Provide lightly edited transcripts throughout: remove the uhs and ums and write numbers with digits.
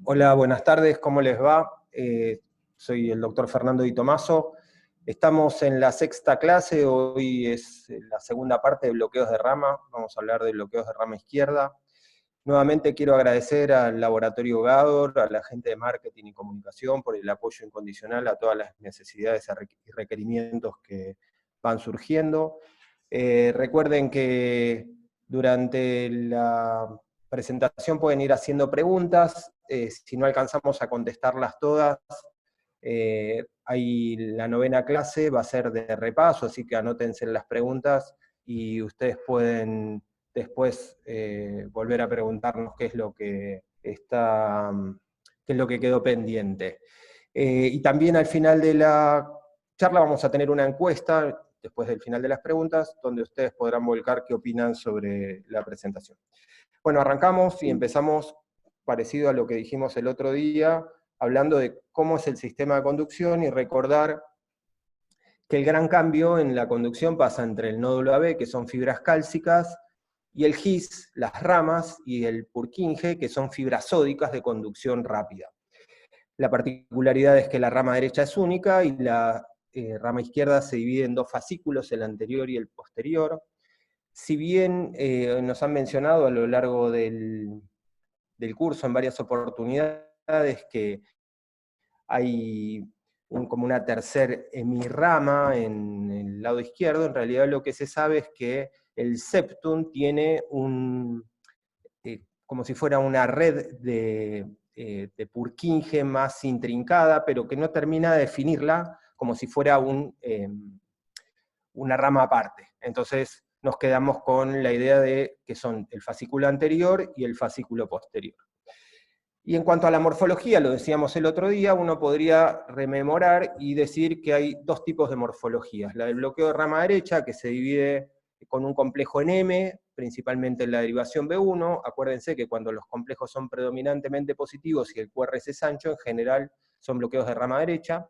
Hola, buenas tardes, ¿cómo les va? Soy el doctor Fernando Di Tomaso. Estamos en la sexta clase, hoy es la segunda parte de bloqueos de rama, vamos a hablar de bloqueos de rama izquierda. Nuevamente quiero agradecer al Laboratorio Gador, a la gente de Marketing y Comunicación por el apoyo incondicional a todas las necesidades y requerimientos que van surgiendo. Recuerden que durante la presentación pueden ir haciendo preguntas, si no alcanzamos a contestarlas todas, la novena clase va a ser de repaso, así que anótense las preguntas y ustedes pueden después volver a preguntarnos qué es lo que quedó pendiente. Y también al final de la charla vamos a tener una encuesta, después del final de las preguntas, donde ustedes podrán volcar qué opinan sobre la presentación. Bueno, arrancamos y empezamos parecido a lo que dijimos el otro día, hablando de cómo es el sistema de conducción y recordar que el gran cambio en la conducción pasa entre el nódulo AB, que son fibras cálcicas, y el GIS, las ramas, y el Purkinje, que son fibras sódicas de conducción rápida. La particularidad es que la rama derecha es única y la rama izquierda se divide en dos fascículos, el anterior y el posterior. Si bien nos han mencionado a lo largo del curso en varias oportunidades que hay como una tercer hemirrama en el lado izquierdo, en realidad lo que se sabe es que el septum tiene como si fuera una red de Purkinje más intrincada, pero que no termina de definirla como si fuera una rama aparte. Entonces nos quedamos con la idea de que son el fascículo anterior y el fascículo posterior. Y en cuanto a la morfología, lo decíamos el otro día, uno podría rememorar y decir que hay dos tipos de morfologías. La del bloqueo de rama derecha, que se divide con un complejo en M, principalmente en la derivación B1. Acuérdense que cuando los complejos son predominantemente positivos y el QRS es ancho, en general son bloqueos de rama derecha.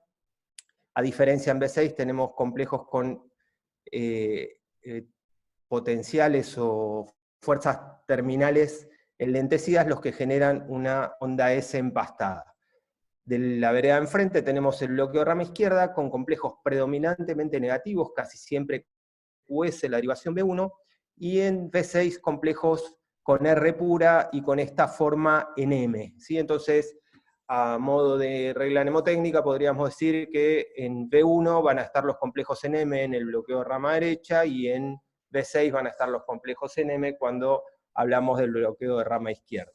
A diferencia en B6 tenemos complejos con potenciales o fuerzas terminales enlentecidas, los que generan una onda S empastada. De la vereda enfrente tenemos el bloqueo de rama izquierda con complejos predominantemente negativos, casi siempre QS, la derivación B1, y en B6 complejos con R pura y con esta forma en M. ¿Sí? Entonces, a modo de regla mnemotécnica, podríamos decir que en B1 van a estar los complejos en M en el bloqueo de rama derecha, y en B6 van a estar los complejos en M cuando hablamos del bloqueo de rama izquierda.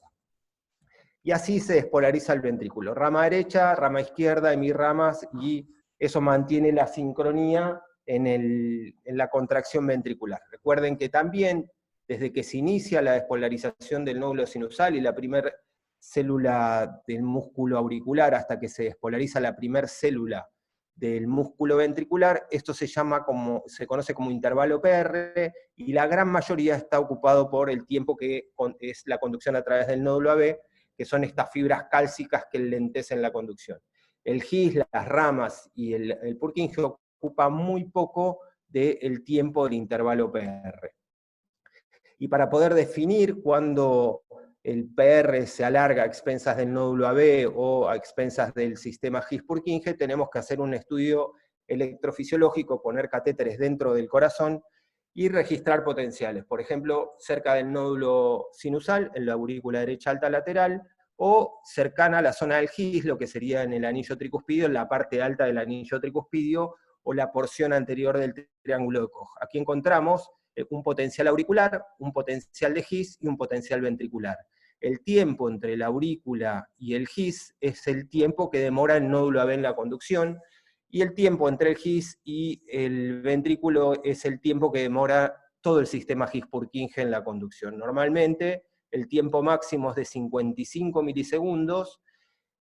Y así se despolariza el ventrículo. Rama derecha, rama izquierda, hemirramas, y eso mantiene la sincronía en la contracción ventricular. Recuerden que también, desde que se inicia la despolarización del nódulo sinusal y la primera célula del músculo auricular hasta que se despolariza la primera célula del músculo ventricular, esto se conoce como intervalo PR, y la gran mayoría está ocupado por el tiempo que es la conducción a través del nódulo AB, que son estas fibras cálcicas que enlentecen la conducción. El GIS, las ramas y el Purkinje ocupan muy poco del tiempo del intervalo PR. Y para poder definir cuándo el PR se alarga a expensas del nódulo AB o a expensas del sistema GIS-Purkinje, tenemos que hacer un estudio electrofisiológico, poner catéteres dentro del corazón y registrar potenciales. Por ejemplo, cerca del nódulo sinusal, en la aurícula derecha alta lateral, o cercana a la zona del GIS, lo que sería en el anillo tricuspidio, en la parte alta del anillo tricuspidio, o la porción anterior del triángulo de Koch. Aquí encontramos un potencial auricular, un potencial de GIS y un potencial ventricular. El tiempo entre la aurícula y el GIS es el tiempo que demora el nódulo AB en la conducción, y el tiempo entre el GIS y el ventrículo es el tiempo que demora todo el sistema GIS-Purkinje en la conducción. Normalmente el tiempo máximo es de 55 milisegundos,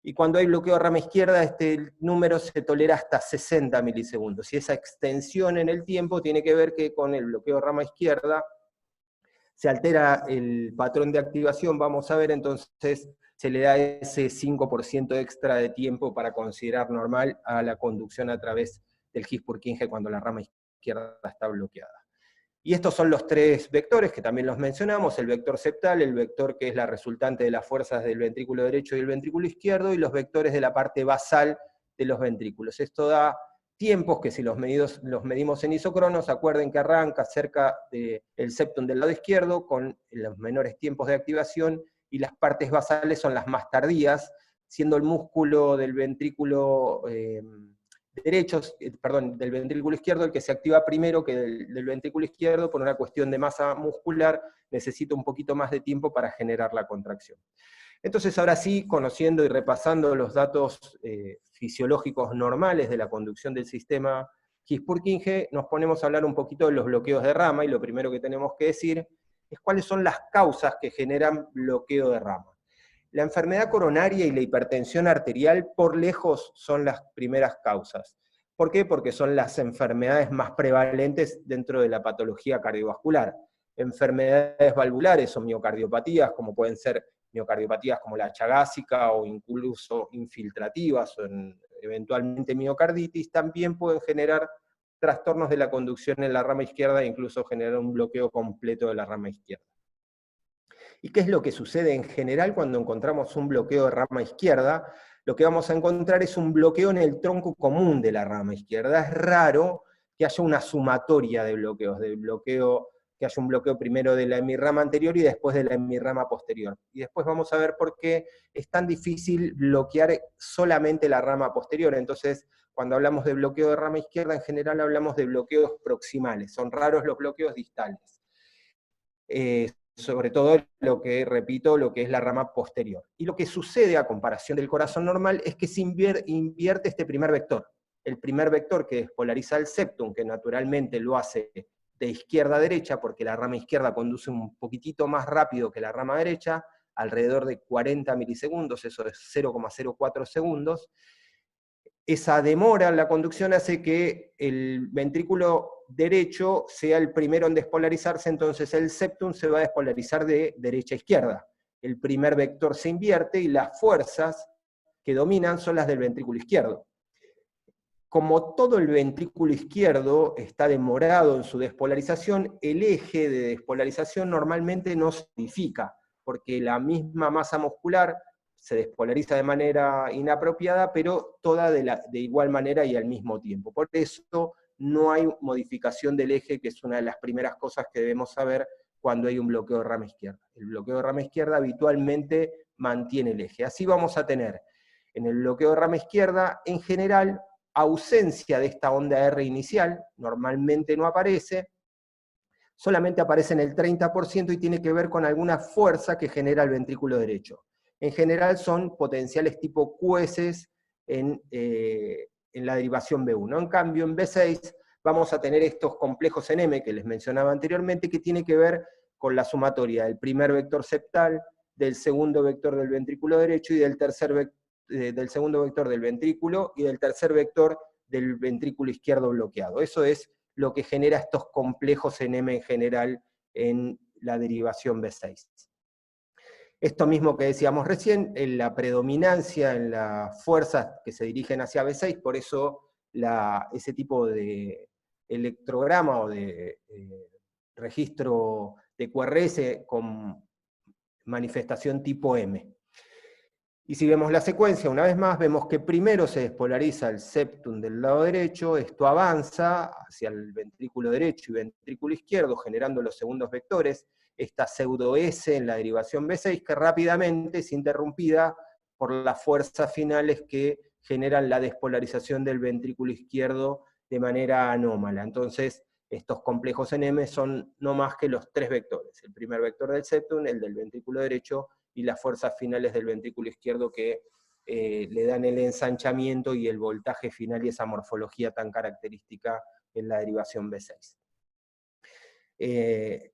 y cuando hay bloqueo de rama izquierda, este número se tolera hasta 60 milisegundos. Y esa extensión en el tiempo tiene que ver que con el bloqueo de rama izquierda se altera el patrón de activación, vamos a ver, entonces se le da ese 5% extra de tiempo para considerar normal a la conducción a través del GIS-Purkinje cuando la rama izquierda está bloqueada. Y estos son los tres vectores que también los mencionamos, el vector septal, el vector que es la resultante de las fuerzas del ventrículo derecho y el ventrículo izquierdo, y los vectores de la parte basal de los ventrículos. Esto da tiempos que si los medimos en isocronos, acuerden que arranca cerca del septum del lado izquierdo, con los menores tiempos de activación, y las partes basales son las más tardías, siendo el músculo del ventrículo del ventrículo izquierdo el que se activa primero que del ventrículo izquierdo, por una cuestión de masa muscular, necesita un poquito más de tiempo para generar la contracción. Entonces ahora sí, conociendo y repasando los datos fisiológicos normales de la conducción del sistema His-Purkinje, nos ponemos a hablar un poquito de los bloqueos de rama, y lo primero que tenemos que decir es cuáles son las causas que generan bloqueo de rama. La enfermedad coronaria y la hipertensión arterial por lejos son las primeras causas. ¿Por qué? Porque son las enfermedades más prevalentes dentro de la patología cardiovascular. Enfermedades valvulares o miocardiopatías, como pueden ser miocardiopatías como la chagásica o incluso infiltrativas o eventualmente miocarditis, también pueden generar trastornos de la conducción en la rama izquierda e incluso generar un bloqueo completo de la rama izquierda. ¿Y qué es lo que sucede en general cuando encontramos un bloqueo de rama izquierda? Lo que vamos a encontrar es un bloqueo en el tronco común de la rama izquierda. Es raro que haya una sumatoria de bloqueos, que haya un bloqueo primero de la hemirrama anterior y después de la hemirrama posterior. Y después vamos a ver por qué es tan difícil bloquear solamente la rama posterior. Entonces, cuando hablamos de bloqueo de rama izquierda, en general hablamos de bloqueos proximales. Son raros los bloqueos distales. Sobre todo lo que es la rama posterior. Y lo que sucede a comparación del corazón normal es que se invierte este primer vector. El primer vector que despolariza el septum, que naturalmente lo hace de izquierda a derecha, porque la rama izquierda conduce un poquitito más rápido que la rama derecha, alrededor de 40 milisegundos, eso es 0,04 segundos. Esa demora en la conducción hace que el ventrículo derecho sea el primero en despolarizarse, entonces el septum se va a despolarizar de derecha a izquierda. El primer vector se invierte y las fuerzas que dominan son las del ventrículo izquierdo. Como todo el ventrículo izquierdo está demorado en su despolarización, el eje de despolarización normalmente no se modifica, porque la misma masa muscular se despolariza de manera inapropiada, pero toda de igual manera y al mismo tiempo. Por eso no hay modificación del eje, que es una de las primeras cosas que debemos saber cuando hay un bloqueo de rama izquierda. El bloqueo de rama izquierda habitualmente mantiene el eje. Así vamos a tener en el bloqueo de rama izquierda, en general, ausencia de esta onda R inicial, normalmente no aparece, solamente aparece en el 30% y tiene que ver con alguna fuerza que genera el ventrículo derecho. En general son potenciales tipo QS en la derivación B1. En cambio, en B6 vamos a tener estos complejos en M que les mencionaba anteriormente, que tiene que ver con la sumatoria del primer vector septal, del segundo vector del ventrículo derecho y del segundo vector del ventrículo y del tercer vector del ventrículo izquierdo bloqueado. Eso es lo que genera estos complejos en M en general en la derivación B6. Esto mismo que decíamos recién, en la predominancia en las fuerzas que se dirigen hacia B6, por eso ese tipo de electrograma o de registro de QRS con manifestación tipo M. Y si vemos la secuencia, una vez más, vemos que primero se despolariza el septum del lado derecho, esto avanza hacia el ventrículo derecho y ventrículo izquierdo, generando los segundos vectores, esta pseudo S en la derivación B6, que rápidamente es interrumpida por las fuerzas finales que generan la despolarización del ventrículo izquierdo de manera anómala. Entonces, estos complejos en M son no más que los tres vectores, el primer vector del septum, el del ventrículo derecho, y las fuerzas finales del ventrículo izquierdo que le dan el ensanchamiento y el voltaje final y esa morfología tan característica en la derivación B6.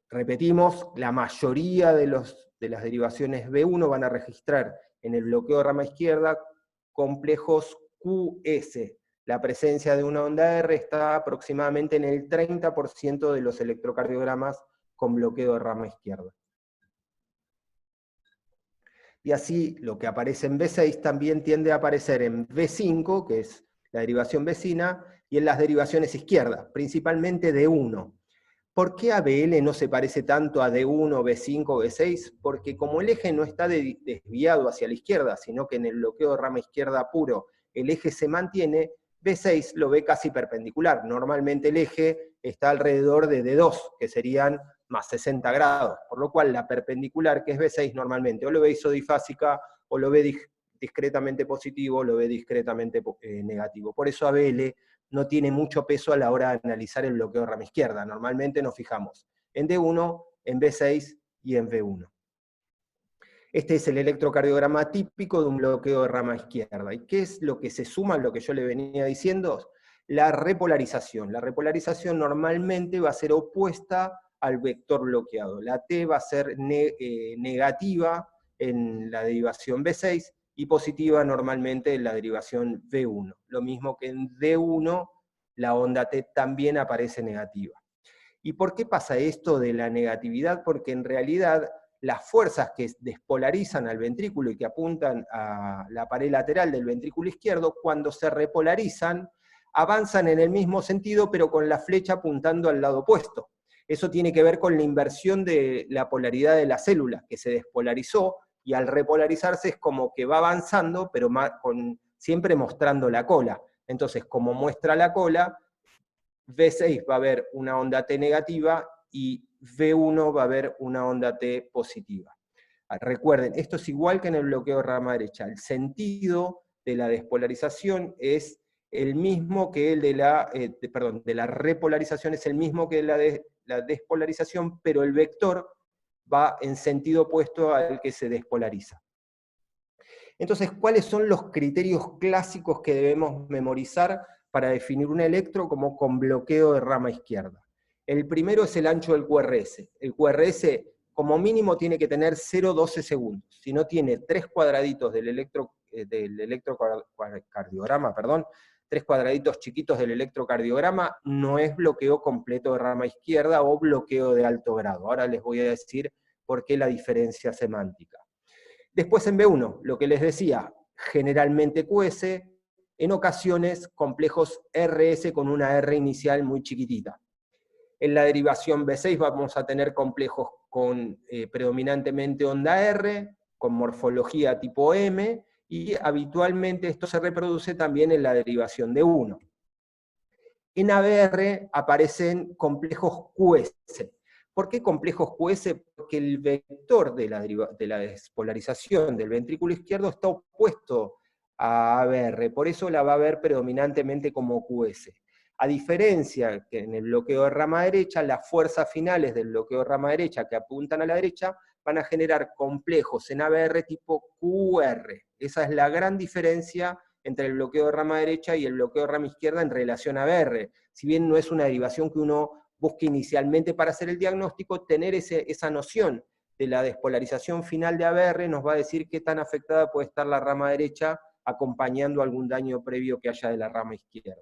Repetimos, la mayoría de las derivaciones B1 van a registrar en el bloqueo de rama izquierda complejos QS. La presencia de una onda R está aproximadamente en el 30% de los electrocardiogramas con bloqueo de rama izquierda. Y así lo que aparece en B6 también tiende a aparecer en B5, que es la derivación vecina, y en las derivaciones izquierdas, principalmente D1. ¿Por qué ABL no se parece tanto a D1, B5, B6? Porque como el eje no está desviado hacia la izquierda, sino que en el bloqueo de rama izquierda puro el eje se mantiene, B6 lo ve casi perpendicular. Normalmente el eje está alrededor de D2, que serían más 60 grados, por lo cual la perpendicular, que es B6 normalmente, o lo ve isodifásica, o lo ve discretamente positivo, o lo ve discretamente negativo. Por eso ABL no tiene mucho peso a la hora de analizar el bloqueo de rama izquierda. Normalmente nos fijamos en D1, en B6 y en V1. Este es el electrocardiograma típico de un bloqueo de rama izquierda. ¿Y qué es lo que se suma a lo que yo le venía diciendo? La repolarización. La repolarización normalmente va a ser opuesta al vector bloqueado. La T va a ser negativa en la derivación B6 y positiva normalmente en la derivación V1. Lo mismo que en D1, la onda T también aparece negativa. ¿Y por qué pasa esto de la negatividad? Porque en realidad las fuerzas que despolarizan al ventrículo y que apuntan a la pared lateral del ventrículo izquierdo, cuando se repolarizan, avanzan en el mismo sentido, pero con la flecha apuntando al lado opuesto. Eso tiene que ver con la inversión de la polaridad de la célula, que se despolarizó, y al repolarizarse es como que va avanzando, pero siempre mostrando la cola. Entonces, como muestra la cola, V6 va a haber una onda T negativa y V1 va a haber una onda T positiva. Recuerden, esto es igual que en el bloqueo de rama derecha. El sentido de la despolarización es el mismo que el de la repolarización, es el mismo que la despolarización, pero el vector va en sentido opuesto al que se despolariza. Entonces, ¿cuáles son los criterios clásicos que debemos memorizar para definir un electro como con bloqueo de rama izquierda? El primero es el ancho del QRS. El QRS, como mínimo, tiene que tener 0,12 segundos. Si no tiene 3 cuadraditos del electrocardiograma, perdón, 3 cuadraditos chiquitos del electrocardiograma, no es bloqueo completo de rama izquierda o bloqueo de alto grado. Ahora les voy a decir por qué la diferencia semántica. Después en B1, lo que les decía, generalmente QS, en ocasiones complejos RS con una R inicial muy chiquitita. En la derivación B6 vamos a tener complejos con predominantemente onda R, con morfología tipo M, y habitualmente esto se reproduce también en la derivación de 1. En ABR aparecen complejos QS. ¿Por qué complejos QS? Porque el vector de la despolarización del ventrículo izquierdo está opuesto a ABR, por eso la va a ver predominantemente como QS. A diferencia que en el bloqueo de rama derecha, las fuerzas finales del bloqueo de rama derecha que apuntan a la derecha van a generar complejos en ABR tipo QR. Esa es la gran diferencia entre el bloqueo de rama derecha y el bloqueo de rama izquierda en relación a ABR. Si bien no es una derivación que uno busque inicialmente para hacer el diagnóstico, tener esa noción de la despolarización final de ABR nos va a decir qué tan afectada puede estar la rama derecha acompañando algún daño previo que haya de la rama izquierda.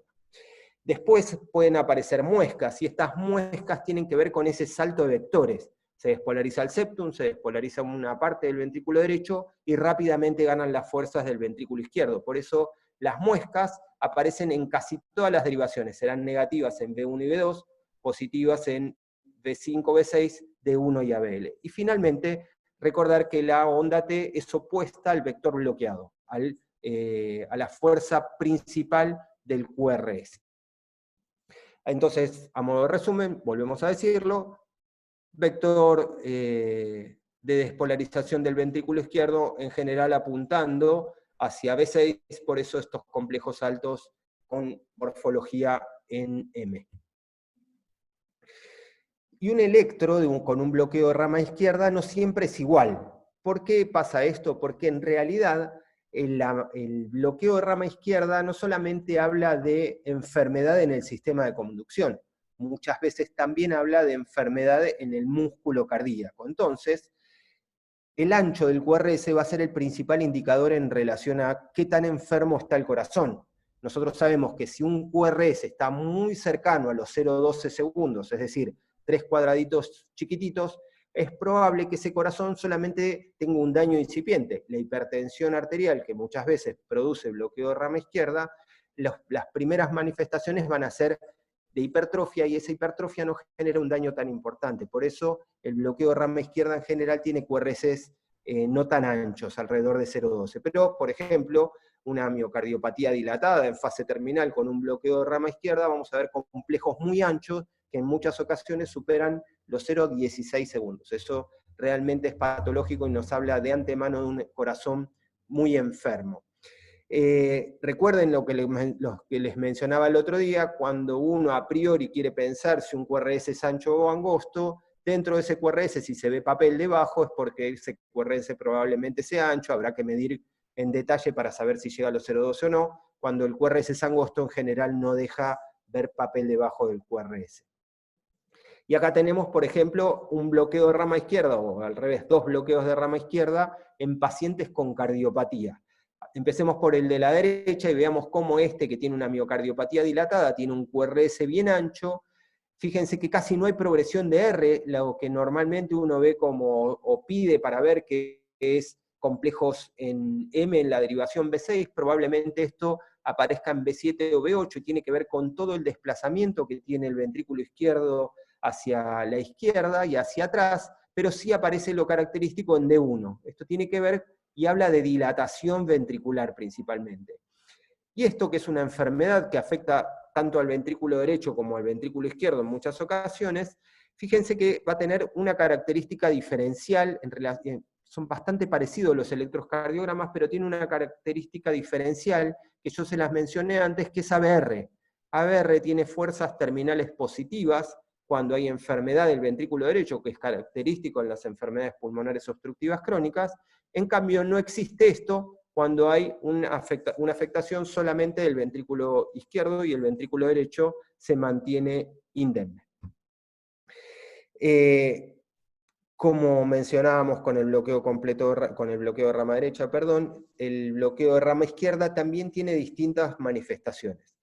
Después pueden aparecer muescas, y estas muescas tienen que ver con ese salto de vectores. Se despolariza el septum, se despolariza una parte del ventrículo derecho, y rápidamente ganan las fuerzas del ventrículo izquierdo. Por eso las muescas aparecen en casi todas las derivaciones, serán negativas en B1 y B2, positivas en B5, B6, D1 y ABL. Y finalmente, recordar que la onda T es opuesta al vector bloqueado, a la fuerza principal del QRS. Entonces, a modo de resumen, volvemos a decirlo, vector de despolarización del ventrículo izquierdo en general apuntando hacia B6, por eso estos complejos altos con morfología en M. Y un electro con un bloqueo de rama izquierda no siempre es igual. ¿Por qué pasa esto? Porque en realidad el bloqueo de rama izquierda no solamente habla de enfermedad en el sistema de conducción, muchas veces también habla de enfermedad en el músculo cardíaco. Entonces, el ancho del QRS va a ser el principal indicador en relación a qué tan enfermo está el corazón. Nosotros sabemos que si un QRS está muy cercano a los 0,12 segundos, es decir, 3 cuadraditos chiquititos, es probable que ese corazón solamente tenga un daño incipiente. La hipertensión arterial, que muchas veces produce bloqueo de rama izquierda, las primeras manifestaciones van a ser hipertrofia, y esa hipertrofia no genera un daño tan importante. Por eso el bloqueo de rama izquierda en general tiene QRS no tan anchos, alrededor de 0,12. Pero, por ejemplo, una miocardiopatía dilatada en fase terminal con un bloqueo de rama izquierda, vamos a ver complejos muy anchos que en muchas ocasiones superan los 0,16 segundos. Eso realmente es patológico y nos habla de antemano de un corazón muy enfermo. Recuerden lo que les mencionaba el otro día, cuando uno a priori quiere pensar si un QRS es ancho o angosto, dentro de ese QRS, si se ve papel debajo, es porque ese QRS probablemente sea ancho, habrá que medir en detalle para saber si llega a los 0,12 o no. Cuando el QRS es angosto, en general no deja ver papel debajo del QRS. Y acá tenemos, por ejemplo, un bloqueo de rama izquierda, o al revés, 2 bloqueos de rama izquierda en pacientes con cardiopatía. Empecemos por el de la derecha y veamos cómo este, que tiene una miocardiopatía dilatada, tiene un QRS bien ancho. Fíjense que casi no hay progresión de R, lo que normalmente uno ve como, o pide para ver que es complejos en M en la derivación B6, probablemente esto aparezca en B7 o B8 y tiene que ver con todo el desplazamiento que tiene el ventrículo izquierdo hacia la izquierda y hacia atrás, pero sí aparece lo característico en D1. Esto tiene que ver y habla de dilatación ventricular principalmente. Y esto, que es una enfermedad que afecta tanto al ventrículo derecho como al ventrículo izquierdo en muchas ocasiones, fíjense que va a tener una característica diferencial, son bastante parecidos los electrocardiogramas, pero tiene una característica diferencial que yo se las mencioné antes, que es ABR. ABR tiene fuerzas terminales positivas cuando hay enfermedad del ventrículo derecho, que es característico en las enfermedades pulmonares obstructivas crónicas. En cambio, no existe esto cuando hay una afectación solamente del ventrículo izquierdo y el ventrículo derecho se mantiene indemne. Como mencionábamos con el bloqueo completo, con el bloqueo de rama derecha, perdón, el bloqueo de rama izquierda también tiene distintas manifestaciones.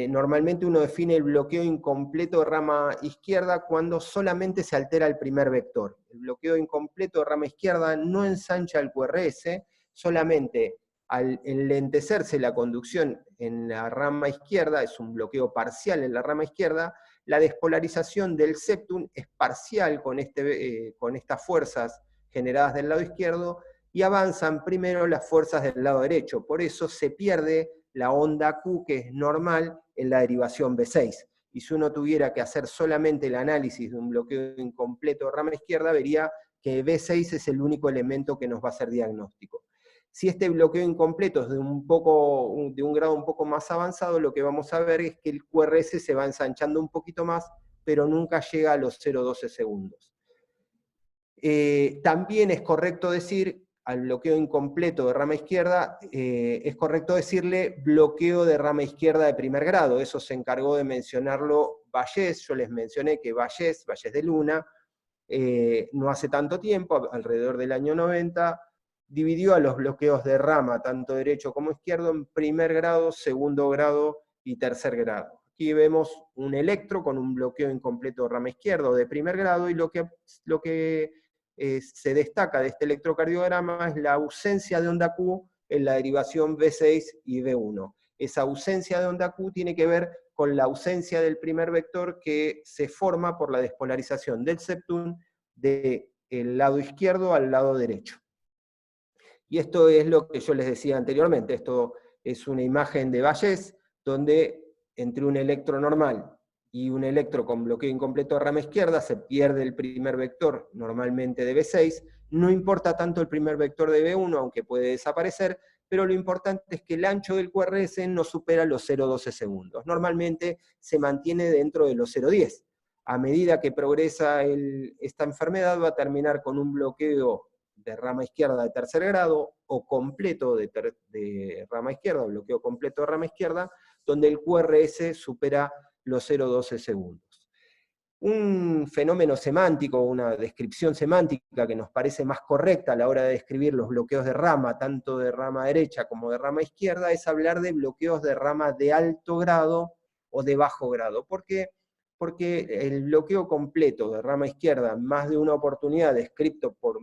Normalmente uno define el bloqueo incompleto de rama izquierda cuando solamente se altera el primer vector. El bloqueo incompleto de rama izquierda no ensancha el QRS, solamente al enlentecerse la conducción en la rama izquierda, es un bloqueo parcial en la rama izquierda, la despolarización del septum es parcial con estas fuerzas generadas del lado izquierdo, y avanzan primero las fuerzas del lado derecho. Por eso se pierde la onda Q, que es normal, en la derivación B6. Y si uno tuviera que hacer solamente el análisis de un bloqueo incompleto de rama izquierda, vería que B6 es el único elemento que nos va a hacer diagnóstico. Si este bloqueo incompleto es de un grado un poco más avanzado, lo que vamos a ver es que el QRS se va ensanchando un poquito más, pero nunca llega a los 0,12 segundos. También es correcto decir, al bloqueo incompleto de rama izquierda, es correcto decirle bloqueo de rama izquierda de primer grado. Eso se encargó de mencionarlo Vallés. Yo les mencioné que Vallés de Luna, no hace tanto tiempo, alrededor del año 90, dividió a los bloqueos de rama, tanto derecho como izquierdo, en primer grado, segundo grado y tercer grado. Aquí vemos un electro con un bloqueo incompleto de rama izquierda de primer grado, y lo que se destaca de este electrocardiograma es la ausencia de onda Q en la derivación B6 y B1. Esa ausencia de onda Q tiene que ver con la ausencia del primer vector, que se forma por la despolarización del septum del lado izquierdo al lado derecho. Y esto es lo que yo les decía anteriormente, esto es una imagen de Vallés, donde entre un electro normal y un electro con bloqueo incompleto de rama izquierda se pierde el primer vector, normalmente de B6, no importa tanto el primer vector de B1, aunque puede desaparecer, pero lo importante es que el ancho del QRS no supera los 0,12 segundos. Normalmente se mantiene dentro de los 0,10. A medida que progresa esta enfermedad, va a terminar con un bloqueo de rama izquierda de tercer grado, o completo de rama izquierda, bloqueo completo de rama izquierda, donde el QRS supera los 0,12 segundos. Un fenómeno semántico, una descripción semántica que nos parece más correcta a la hora de describir los bloqueos de rama, tanto de rama derecha como de rama izquierda, es hablar de bloqueos de rama de alto grado o de bajo grado. ¿Por qué? Porque el bloqueo completo de rama izquierda, en más de una oportunidad descrito por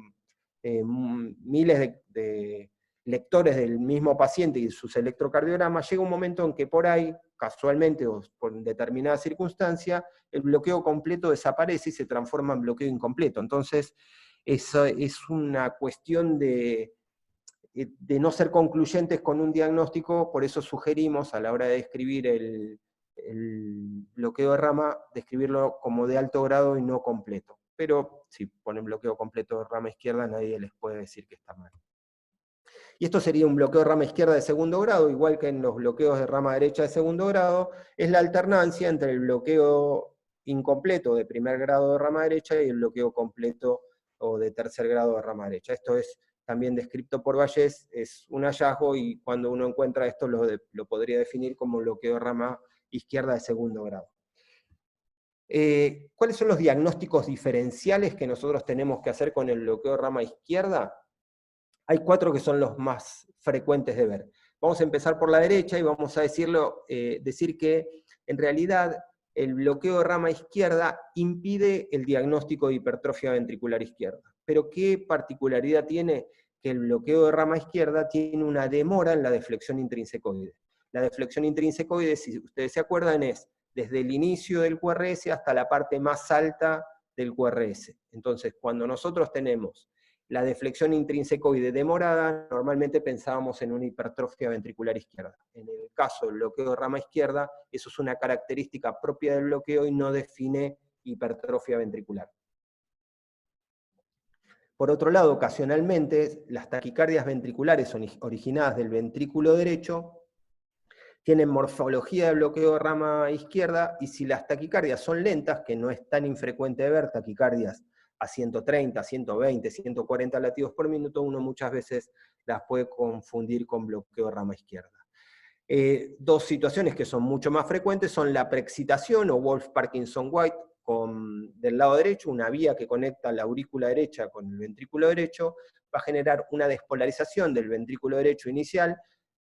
miles de lectores del mismo paciente y sus electrocardiogramas, llega un momento en que por ahí, casualmente o por determinada circunstancia, el bloqueo completo desaparece y se transforma en bloqueo incompleto. Entonces, eso es una cuestión de no ser concluyentes con un diagnóstico, por eso sugerimos a la hora de describir el bloqueo de rama, describirlo como de alto grado y no completo. Pero si ponen bloqueo completo de rama izquierda, nadie les puede decir que está mal. Y esto sería un bloqueo de rama izquierda de segundo grado, igual que en los bloqueos de rama derecha de segundo grado, es la alternancia entre el bloqueo incompleto de primer grado de rama derecha y el bloqueo completo o de tercer grado de rama derecha. Esto es también descrito por Vallés, es un hallazgo, y cuando uno encuentra esto lo podría definir como bloqueo de rama izquierda de segundo grado. ¿Cuáles son los diagnósticos diferenciales que nosotros tenemos que hacer con el bloqueo de rama izquierda? Hay 4 que son los más frecuentes de ver. Vamos a empezar por la derecha y vamos a decir que en realidad el bloqueo de rama izquierda impide el diagnóstico de hipertrofia ventricular izquierda. Pero ¿qué particularidad tiene? Que el bloqueo de rama izquierda tiene una demora en la deflexión intrínsecoide. La deflexión intrínsecoide, si ustedes se acuerdan, es desde el inicio del QRS hasta la parte más alta del QRS. Entonces, cuando nosotros tenemos la deflexión intrínsecoide demorada, normalmente pensábamos en una hipertrofia ventricular izquierda. En el caso del bloqueo de rama izquierda, eso es una característica propia del bloqueo y no define hipertrofia ventricular. Por otro lado, ocasionalmente, las taquicardias ventriculares originadas del ventrículo derecho tienen morfología de bloqueo de rama izquierda, y si las taquicardias son lentas, que no es tan infrecuente de ver taquicardias a 130, 120, 140 latidos por minuto, uno muchas veces las puede confundir con bloqueo de rama izquierda. 2 situaciones que son mucho más frecuentes son la preexcitación o Wolff-Parkinson-White del lado derecho, una vía que conecta la aurícula derecha con el ventrículo derecho, va a generar una despolarización del ventrículo derecho inicial,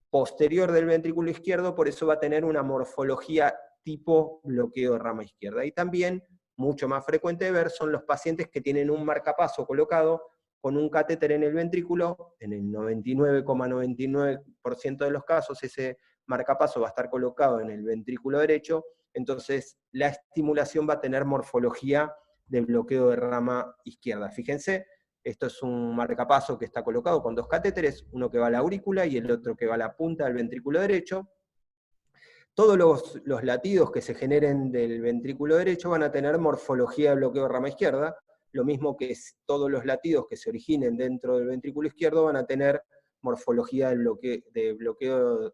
posterior del ventrículo izquierdo, por eso va a tener una morfología tipo bloqueo de rama izquierda. Y también, mucho más frecuente de ver, son los pacientes que tienen un marcapaso colocado con un catéter en el ventrículo. En el 99,99% de los casos ese marcapaso va a estar colocado en el ventrículo derecho, entonces la estimulación va a tener morfología de bloqueo de rama izquierda. Fíjense, esto es un marcapaso que está colocado con 2 catéteres, uno que va a la aurícula y el otro que va a la punta del ventrículo derecho. Todos los latidos que se generen del ventrículo derecho van a tener morfología de bloqueo de rama izquierda, lo mismo que todos los latidos que se originen dentro del ventrículo izquierdo van a tener morfología de bloqueo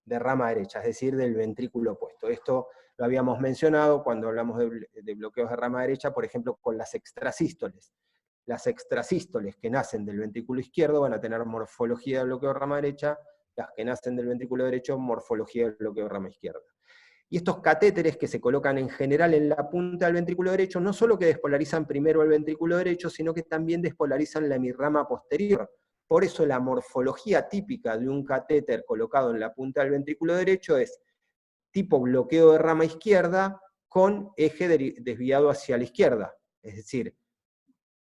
de rama derecha, es decir, del ventrículo opuesto. Esto lo habíamos mencionado cuando hablamos de bloqueos de rama derecha, por ejemplo, con las extrasístoles. Las extrasístoles que nacen del ventrículo izquierdo van a tener morfología de bloqueo de rama derecha, las que nacen del ventrículo derecho, morfología de bloqueo de rama izquierda. Y estos catéteres que se colocan en general en la punta del ventrículo derecho, no solo que despolarizan primero el ventrículo derecho, sino que también despolarizan la hemirrama posterior. Por eso la morfología típica de un catéter colocado en la punta del ventrículo derecho es tipo bloqueo de rama izquierda con eje desviado hacia la izquierda. Es decir,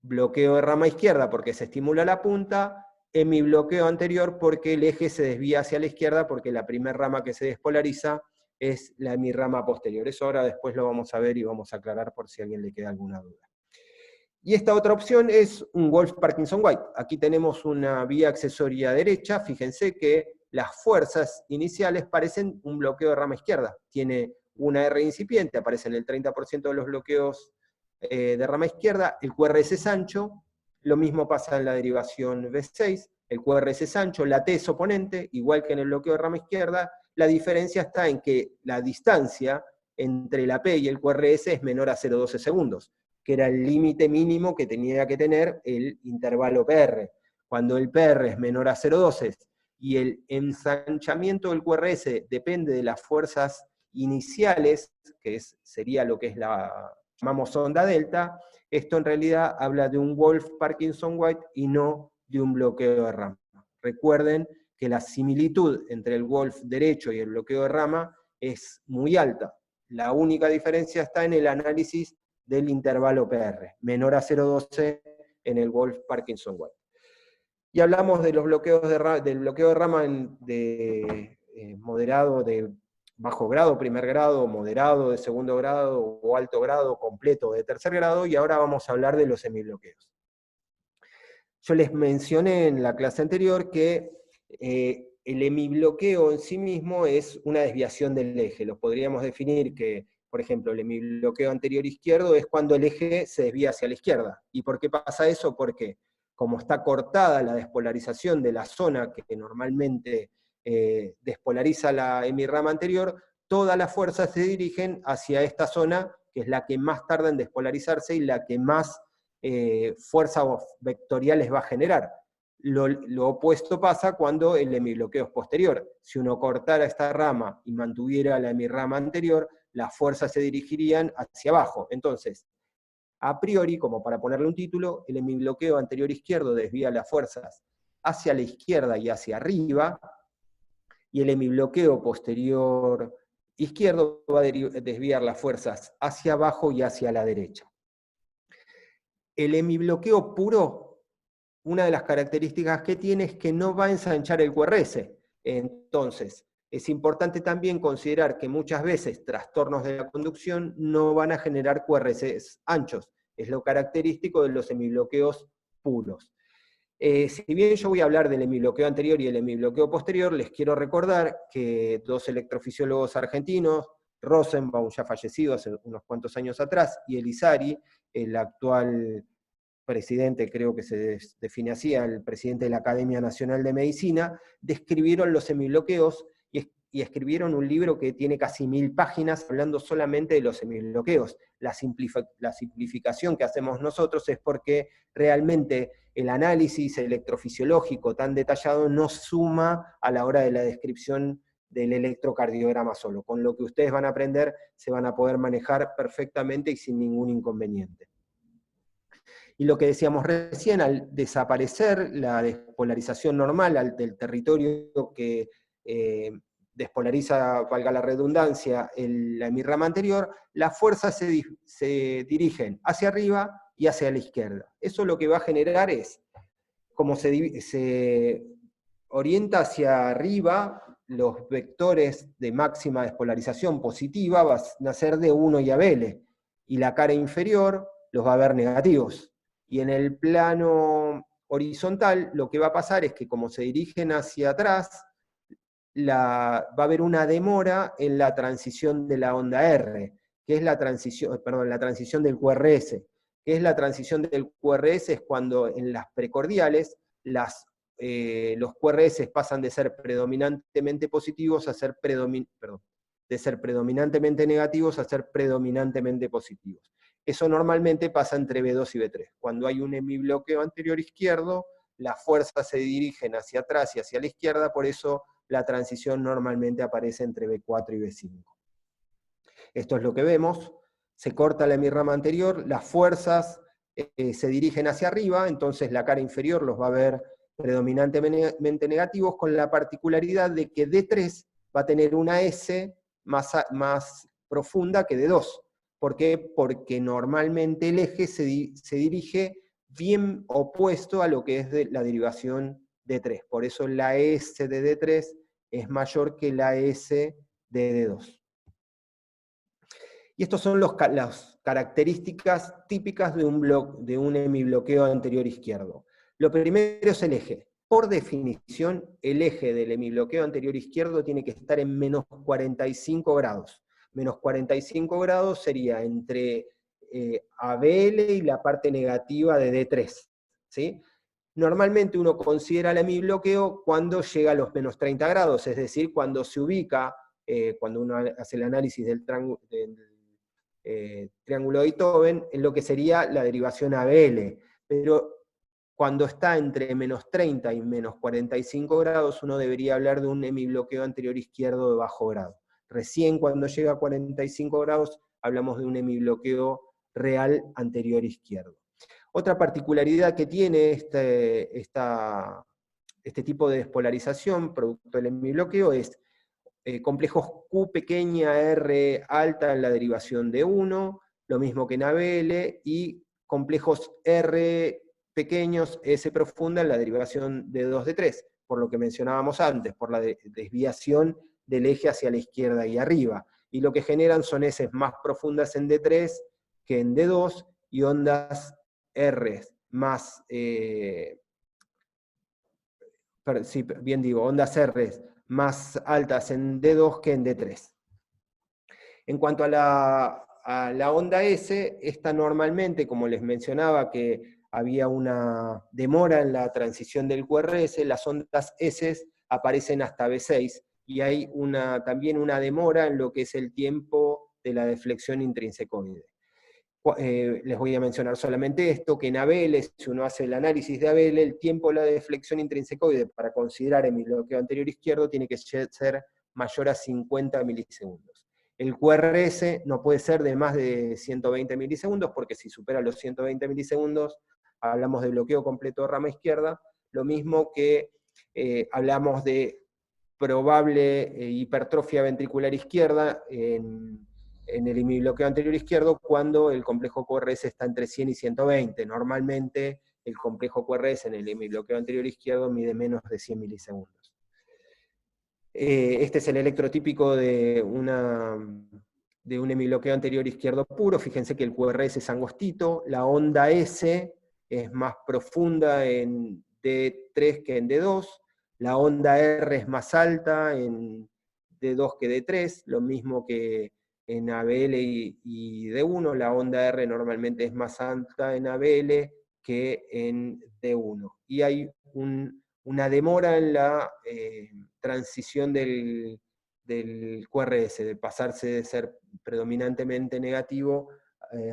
bloqueo de rama izquierda porque se estimula la punta, hemibloqueo anterior porque el eje se desvía hacia la izquierda, porque la primera rama que se despolariza es la hemirrama posterior. Eso ahora después lo vamos a ver y vamos a aclarar por si a alguien le queda alguna duda. Y esta otra opción es un Wolff-Parkinson-White. Aquí tenemos una vía accesoria derecha, fíjense que las fuerzas iniciales parecen un bloqueo de rama izquierda. Tiene una R incipiente, aparece en el 30% de los bloqueos de rama izquierda, el QRS es ancho, lo mismo pasa en la derivación V6, el QRS es ancho, la T es oponente, igual que en el bloqueo de rama izquierda, la diferencia está en que la distancia entre la P y el QRS es menor a 0,12 segundos, que era el límite mínimo que tenía que tener el intervalo PR. Cuando el PR es menor a 0,12 y el ensanchamiento del QRS depende de las fuerzas iniciales, que sería lo que es llamamos onda delta, esto en realidad habla de un Wolff-Parkinson-White y no de un bloqueo de rama. Recuerden que la similitud entre el Wolff derecho y el bloqueo de rama es muy alta. La única diferencia está en el análisis del intervalo PR, menor a 0,12 en el Wolff-Parkinson-White. Y hablamos de los bloqueos del bloqueo de rama moderado, de bajo grado, primer grado, moderado, de segundo grado, o alto grado, completo, de tercer grado, y ahora vamos a hablar de los semibloqueos. Yo les mencioné en la clase anterior que el hemibloqueo en sí mismo es una desviación del eje. Lo podríamos definir que, por ejemplo, el hemibloqueo anterior izquierdo es cuando el eje se desvía hacia la izquierda. ¿Y por qué pasa eso? Porque como está cortada la despolarización de la zona que normalmente despolariza la hemirrama anterior, todas las fuerzas se dirigen hacia esta zona, que es la que más tarda en despolarizarse y la que más fuerzas vectoriales va a generar. Lo opuesto pasa cuando el hemibloqueo es posterior. Si uno cortara esta rama y mantuviera la hemirrama anterior, las fuerzas se dirigirían hacia abajo. Entonces, a priori, como para ponerle un título, el hemibloqueo anterior izquierdo desvía las fuerzas hacia la izquierda y hacia arriba, y el hemibloqueo posterior izquierdo va a desviar las fuerzas hacia abajo y hacia la derecha. El hemibloqueo puro, una de las características que tiene es que no va a ensanchar el QRS. Entonces, es importante también considerar que muchas veces trastornos de la conducción no van a generar QRS anchos. Es lo característico de los hemibloqueos puros. Si bien yo voy a hablar del hemibloqueo anterior y el hemibloqueo posterior, les quiero recordar que dos electrofisiólogos argentinos, Rosenbaum, ya fallecido hace unos cuantos años atrás, y Elisari, el actual presidente, creo que se define así, el presidente de la Academia Nacional de Medicina, describieron los hemibloqueos y escribieron un libro que tiene casi 1000 páginas hablando solamente de los hemibloqueos. La simplificación que hacemos nosotros es porque realmente el análisis electrofisiológico tan detallado no suma a la hora de la descripción del electrocardiograma solo. Con lo que ustedes van a aprender se van a poder manejar perfectamente y sin ningún inconveniente. Y lo que decíamos recién, al desaparecer la despolarización normal del territorio que despolariza, valga la redundancia, la hemirrama anterior, las fuerzas se dirigen hacia arriba y hacia la izquierda. Eso lo que va a generar es, como se orienta hacia arriba, los vectores de máxima despolarización positiva van a ser de 1 y ABL, y la cara inferior los va a ver negativos. Y en el plano horizontal, lo que va a pasar es que como se dirigen hacia atrás, va a haber una demora en la transición de la onda R, que es la transición del QRS. ¿Qué es la transición del QRS? Es cuando en las precordiales los QRS pasan de ser predominantemente positivos a ser de ser predominantemente negativos a ser predominantemente positivos. Eso normalmente pasa entre B2 y B3. Cuando hay un hemibloqueo anterior izquierdo, las fuerzas se dirigen hacia atrás y hacia la izquierda, por eso la transición normalmente aparece entre B4 y B5. Esto es lo que vemos, se corta la hemirrama anterior, las fuerzas se dirigen hacia arriba, entonces la cara inferior los va a ver predominantemente negativos, con la particularidad de que D3 va a tener una S más profunda que D2. ¿Por qué? Porque normalmente el eje se dirige bien opuesto a lo que es la derivación D3. Por eso la S de D3 es mayor que la S de D2. Y estas son las características típicas de un hemibloqueo anterior izquierdo. Lo primero es el eje. Por definición, el eje del hemibloqueo anterior izquierdo tiene que estar en menos 45 grados. Menos 45 grados sería entre ABL y la parte negativa de D3. ¿Sí? Normalmente uno considera el hemibloqueo cuando llega a los menos 30 grados, es decir, cuando se ubica, cuando uno hace el análisis del triángulo de Itoven, en lo que sería la derivación ABL. Pero cuando está entre menos 30 y menos 45 grados, uno debería hablar de un hemibloqueo anterior izquierdo de bajo grado. Recién cuando llega a 45 grados, hablamos de un hemibloqueo real anterior izquierdo. Otra particularidad que tiene este tipo de despolarización, producto del hemibloqueo, es complejos Q pequeña, R alta en la derivación de 1, lo mismo que en ABL, y complejos R pequeños, S profunda en la derivación de 2 de 3, por lo que mencionábamos antes, por la desviación del eje hacia la izquierda y arriba. Y lo que generan son S más profundas en D3 que en D2, y ondas R más, sí, bien digo, ondas R más altas en D2 que en D3. En cuanto a la onda S, esta normalmente, como les mencionaba, que había una demora en la transición del QRS, las ondas S aparecen hasta B6, y hay también una demora en lo que es el tiempo de la deflexión intrínsecoide. Les voy a mencionar solamente esto, que en ABL, si uno hace el análisis de ABL, el tiempo de la deflexión intrínsecoide para considerar hemibloqueo anterior izquierdo tiene que ser mayor a 50 milisegundos. El QRS no puede ser de más de 120 milisegundos, porque si supera los 120 milisegundos, hablamos de bloqueo completo de rama izquierda, lo mismo que hablamos de probable hipertrofia ventricular izquierda en el hemibloqueo anterior izquierdo cuando el complejo QRS está entre 100 y 120. Normalmente el complejo QRS en el hemibloqueo anterior izquierdo mide menos de 100 milisegundos. Este es el electrotípico de un hemibloqueo anterior izquierdo puro. Fíjense que el QRS es angostito, la onda S es más profunda en D3 que en D2, la onda R es más alta en D2 que D3, lo mismo que en ABL y D1, la onda R normalmente es más alta en ABL que en D1. Y hay una demora en la transición del QRS, de pasarse de ser predominantemente negativo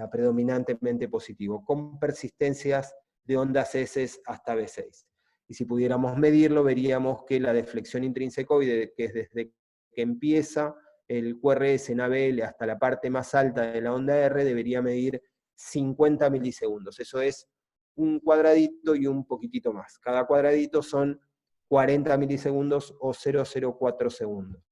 a predominantemente positivo, con persistencias de ondas S hasta B6. Y si pudiéramos medirlo, veríamos que la deflexión intrínsecoide, que es desde que empieza el QRS en ABL hasta la parte más alta de la onda R, debería medir 50 milisegundos. Eso es un cuadradito y un poquitito más. Cada cuadradito son 40 milisegundos o 0,04 segundos.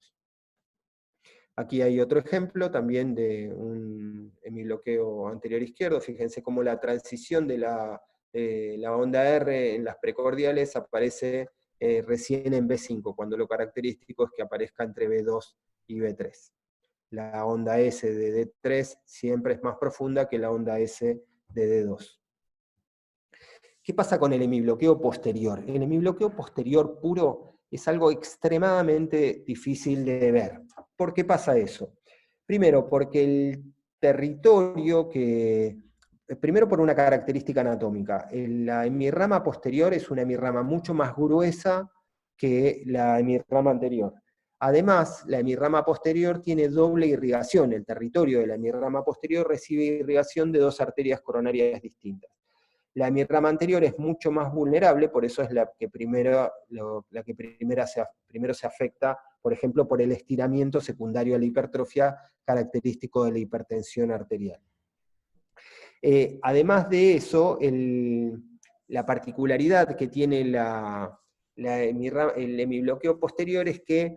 Aquí hay otro ejemplo también de un hemibloqueo anterior izquierdo. Fíjense cómo la transición de la onda R en las precordiales aparece recién en B5, cuando lo característico es que aparezca entre B2 y B3. La onda S de D3 siempre es más profunda que la onda S de D2. ¿Qué pasa con el hemibloqueo posterior? El hemibloqueo posterior puro es algo extremadamente difícil de ver. ¿Por qué pasa eso? Primero, porque el territorio primero por una característica anatómica. La hemirrama posterior es una hemirrama mucho más gruesa que la hemirrama anterior. Además, la hemirrama posterior tiene doble irrigación. El territorio de la hemirrama posterior recibe irrigación de dos arterias coronarias distintas. La hemirrama anterior es mucho más vulnerable, por eso es la que primero se afecta, por ejemplo, por el estiramiento secundario a la hipertrofia característico de la hipertensión arterial. Además de eso, la particularidad que tiene el hemibloqueo posterior es que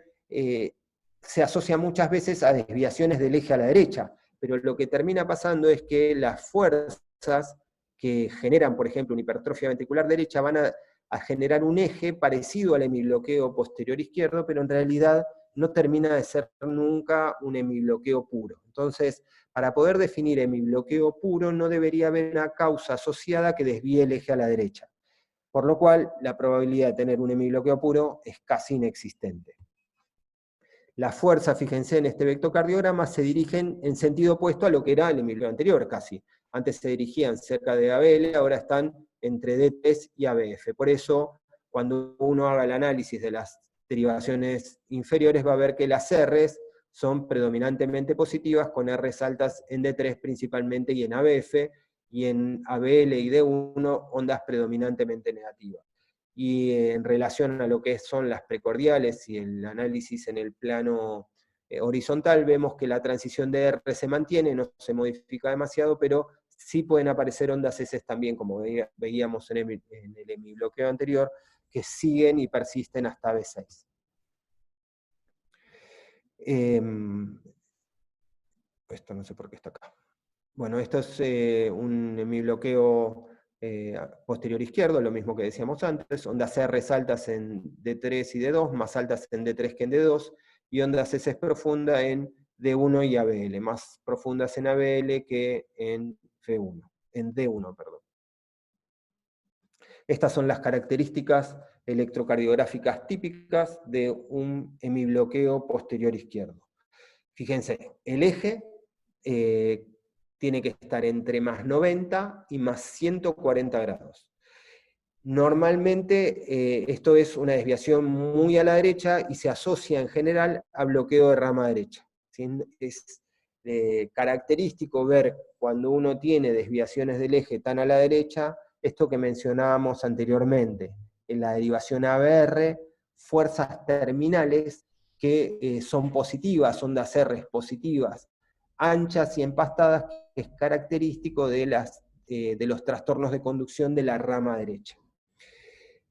se asocia muchas veces a desviaciones del eje a la derecha, pero lo que termina pasando es que las fuerzas que generan, por ejemplo, una hipertrofia ventricular derecha van a generar un eje parecido al hemibloqueo posterior izquierdo, pero en realidad no termina de ser nunca un hemibloqueo puro. Entonces, para poder definir hemibloqueo puro no debería haber una causa asociada que desvíe el eje a la derecha, por lo cual la probabilidad de tener un hemibloqueo puro es casi inexistente. Las fuerzas, fíjense en este vectocardiograma, se dirigen en sentido opuesto a lo que era el hemibloqueo anterior casi. Antes se dirigían cerca de ABL, ahora están entre D3 y ABF. Por eso, cuando uno haga el análisis de las derivaciones inferiores, va a ver que las R's son predominantemente positivas, con R's altas en D3 principalmente y en ABF, y en ABL y D1 ondas predominantemente negativas. Y en relación a lo que son las precordiales y el análisis en el plano horizontal, vemos que la transición de R se mantiene, no se modifica demasiado, pero sí pueden aparecer ondas S también, como veíamos en el hemibloqueo anterior, que siguen y persisten hasta B6. Esto no sé por qué está acá. Bueno, esto es un hemibloqueo posterior izquierdo, lo mismo que decíamos antes, ondas R altas en D3 y D2, más altas en D3 que en D2, y ondas S profundas en D1 y ABL, más profundas en ABL que en D1, perdón. Estas son las características electrocardiográficas típicas de un hemibloqueo posterior izquierdo. Fíjense, el eje tiene que estar entre más 90 y más 140 grados. Normalmente esto es una desviación muy a la derecha y se asocia en general a bloqueo de rama derecha. ¿Sí? Es característico ver cuando uno tiene desviaciones del eje tan a la derecha, esto que mencionábamos anteriormente, en la derivación ABR, fuerzas terminales que son positivas, ondas R positivas, anchas y empastadas, que es característico de los trastornos de conducción de la rama derecha.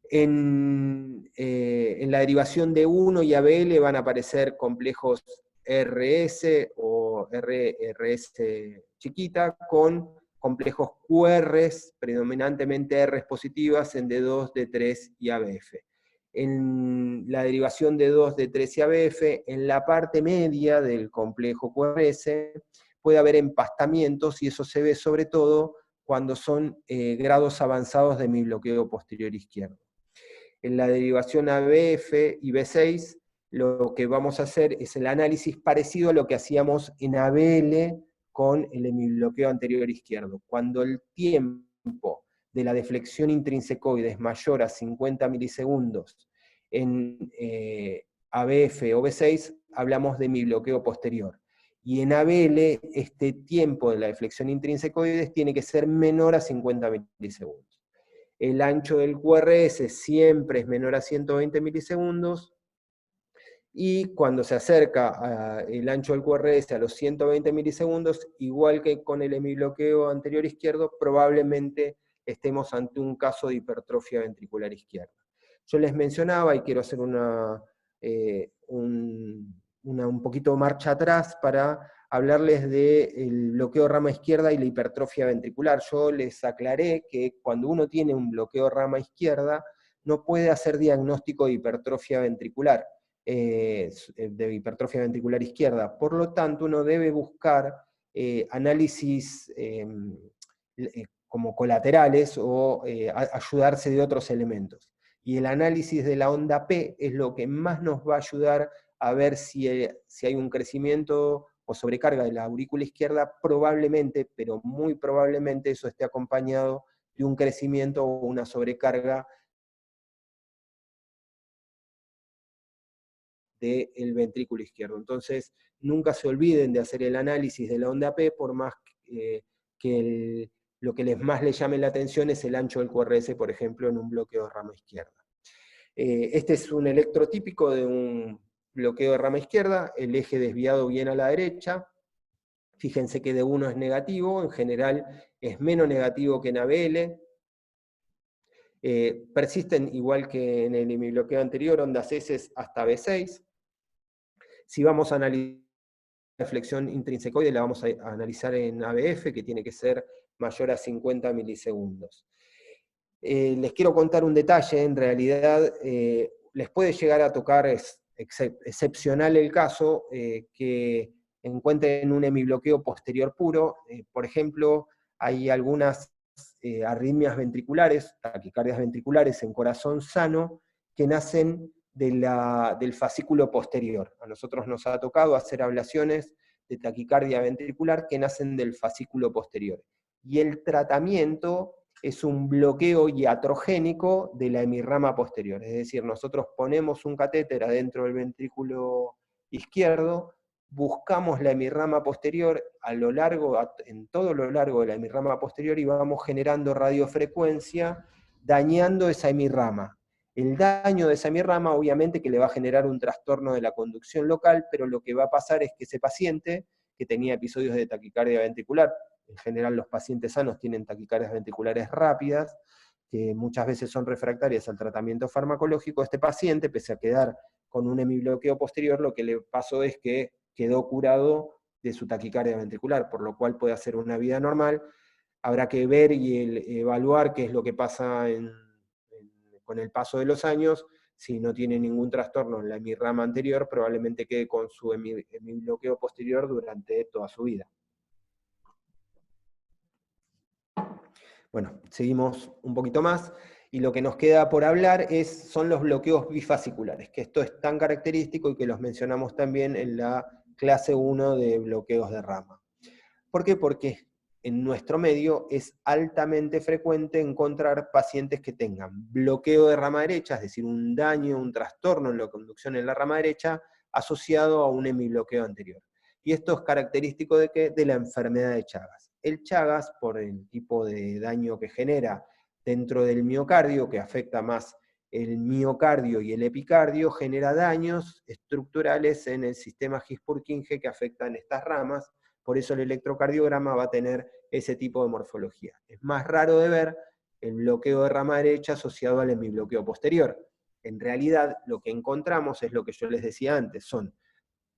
En la derivación de 1 y ABL van a aparecer complejos RS o RS chiquita con complejos QRs, predominantemente Rs positivas en D2, D3 y ABF. En la derivación de 2, D3 y ABF, en la parte media del complejo QRS puede haber empastamientos, y eso se ve sobre todo cuando son grados avanzados de hemibloqueo posterior izquierdo. En la derivación ABF y B6, lo que vamos a hacer es el análisis parecido a lo que hacíamos en ABL con el hemibloqueo anterior izquierdo. Cuando el tiempo de la deflexión intrínsecoide es mayor a 50 milisegundos en ABF o B6, hablamos de hemibloqueo posterior. Y en ABL, este tiempo de la deflexión intrínsecoides tiene que ser menor a 50 milisegundos. El ancho del QRS siempre es menor a 120 milisegundos, y cuando se acerca el ancho del QRS a los 120 milisegundos, igual que con el hemibloqueo anterior izquierdo, probablemente estemos ante un caso de hipertrofia ventricular izquierda. Yo les mencionaba, y quiero hacer un poquito marcha atrás para hablarles del bloqueo rama izquierda y la hipertrofia ventricular. Yo les aclaré que cuando uno tiene un bloqueo rama izquierda, no puede hacer diagnóstico de hipertrofia ventricular, de hipertrofia ventricular izquierda. Por lo tanto, uno debe buscar análisis como colaterales o ayudarse de otros elementos. Y el análisis de la onda P es lo que más nos va a ayudar a ver si hay un crecimiento o sobrecarga de la aurícula izquierda. Probablemente, pero muy probablemente, eso esté acompañado de un crecimiento o una sobrecarga del ventrículo izquierdo. Entonces, nunca se olviden de hacer el análisis de la onda P, por más que lo que más les llame la atención es el ancho del QRS, por ejemplo, en un bloqueo de rama izquierda. Este es un electrotípico de un bloqueo de rama izquierda, el eje desviado bien a la derecha. Fíjense que D1 es negativo, en general es menos negativo que en ABL. Persisten, igual que en el hemibloqueo anterior, ondas S hasta B6. Si vamos a analizar la flexión intrínsecoide, la vamos a analizar en ABF, que tiene que ser mayor a 50 milisegundos. Les quiero contar un detalle, en realidad les puede llegar a tocar, es excepcional el caso, que encuentren un hemibloqueo posterior puro. Por ejemplo, hay algunas arritmias ventriculares, taquicardias ventriculares en corazón sano, que nacen del fascículo posterior. A nosotros nos ha tocado hacer ablaciones de taquicardia ventricular que nacen del fascículo posterior. Y el tratamiento es un bloqueo iatrogénico de la hemirrama posterior. Es decir, nosotros ponemos un catéter adentro del ventrículo izquierdo, buscamos la hemirrama posterior en todo lo largo de la hemirrama posterior, y vamos generando radiofrecuencia, dañando esa hemirrama. El daño de esa hemirrama, obviamente, que le va a generar un trastorno de la conducción local, pero lo que va a pasar es que ese paciente, que tenía episodios de taquicardia ventricular, en general los pacientes sanos tienen taquicardias ventriculares rápidas, que muchas veces son refractarias al tratamiento farmacológico, este paciente, pese a quedar con un hemibloqueo posterior, lo que le pasó es que quedó curado de su taquicardia ventricular, por lo cual puede hacer una vida normal. habrá que ver y evaluar qué es lo que pasa con el paso de los años. Si no tiene ningún trastorno en la hemirrama anterior, probablemente quede con su hemibloqueo posterior durante toda su vida. Bueno, seguimos un poquito más, y lo que nos queda por hablar son los bloqueos bifasciculares, que esto es tan característico y que los mencionamos también en la clase 1 de bloqueos de rama. ¿Por qué? Porque en nuestro medio es altamente frecuente encontrar pacientes que tengan bloqueo de rama derecha, es decir, un daño, un trastorno en la conducción en la rama derecha, asociado a un hemibloqueo anterior. Y esto es característico de ¿qué? De la enfermedad de Chagas. El Chagas, por el tipo de daño que genera dentro del miocardio, que afecta más el miocardio y el epicardio, genera daños estructurales en el sistema His-Purkinje que afectan estas ramas. Por eso el electrocardiograma va a tener ese tipo de morfología. Es más raro de ver el bloqueo de rama derecha asociado al hemibloqueo posterior. En realidad, lo que encontramos es lo que yo les decía antes, son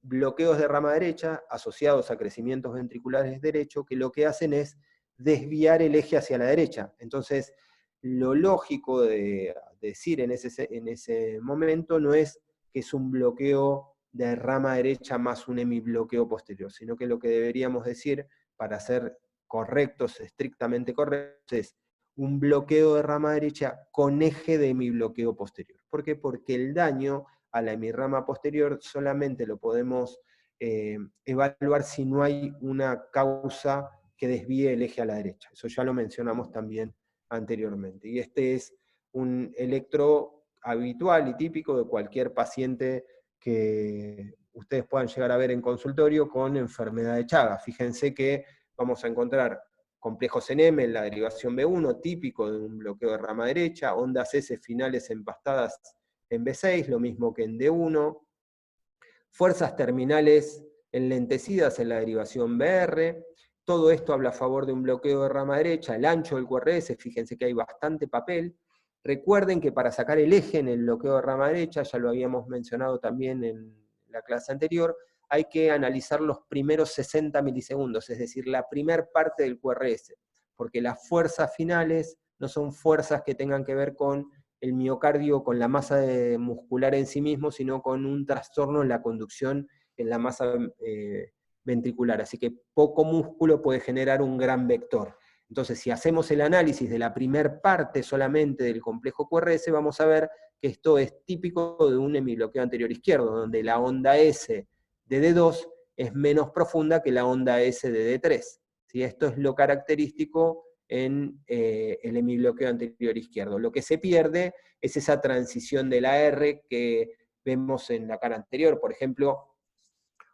bloqueos de rama derecha asociados a crecimientos ventriculares derechos que lo que hacen es desviar el eje hacia la derecha. Entonces, lo lógico de decir en ese momento no es que es un bloqueo de rama derecha más un hemibloqueo posterior, sino que lo que deberíamos decir, para ser correctos, estrictamente correctos, es un bloqueo de rama derecha con eje de hemibloqueo posterior. ¿Por qué? Porque el daño a la hemirrama posterior solamente lo podemos evaluar si no hay una causa que desvíe el eje a la derecha. Eso ya lo mencionamos también anteriormente. Y este es un electro habitual y típico de cualquier paciente que ustedes puedan llegar a ver en consultorio con enfermedad de Chagas. Fíjense que vamos a encontrar complejos en M en la derivación B1, típico de un bloqueo de rama derecha, ondas S finales empastadas en B6, lo mismo que en D1, fuerzas terminales enlentecidas en la derivación BR, todo esto habla a favor de un bloqueo de rama derecha, el ancho del QRS, fíjense que hay bastante papel. Recuerden que para sacar el eje en el bloqueo de rama derecha, ya lo habíamos mencionado también en la clase anterior, hay que analizar los primeros 60 milisegundos, es decir, la primer parte del QRS, porque las fuerzas finales no son fuerzas que tengan que ver con el miocardio, con la masa muscular en sí mismo, sino con un trastorno en la conducción en la masa ventricular. Así que poco músculo puede generar un gran vector. Entonces, si hacemos el análisis de la primer parte solamente del complejo QRS, vamos a ver que esto es típico de un hemibloqueo anterior izquierdo, donde la onda S de D2 es menos profunda que la onda S de D3. ¿Sí? Esto es lo característico en el hemibloqueo anterior izquierdo. Lo que se pierde es esa transición de la R que vemos en la cara anterior. Por ejemplo,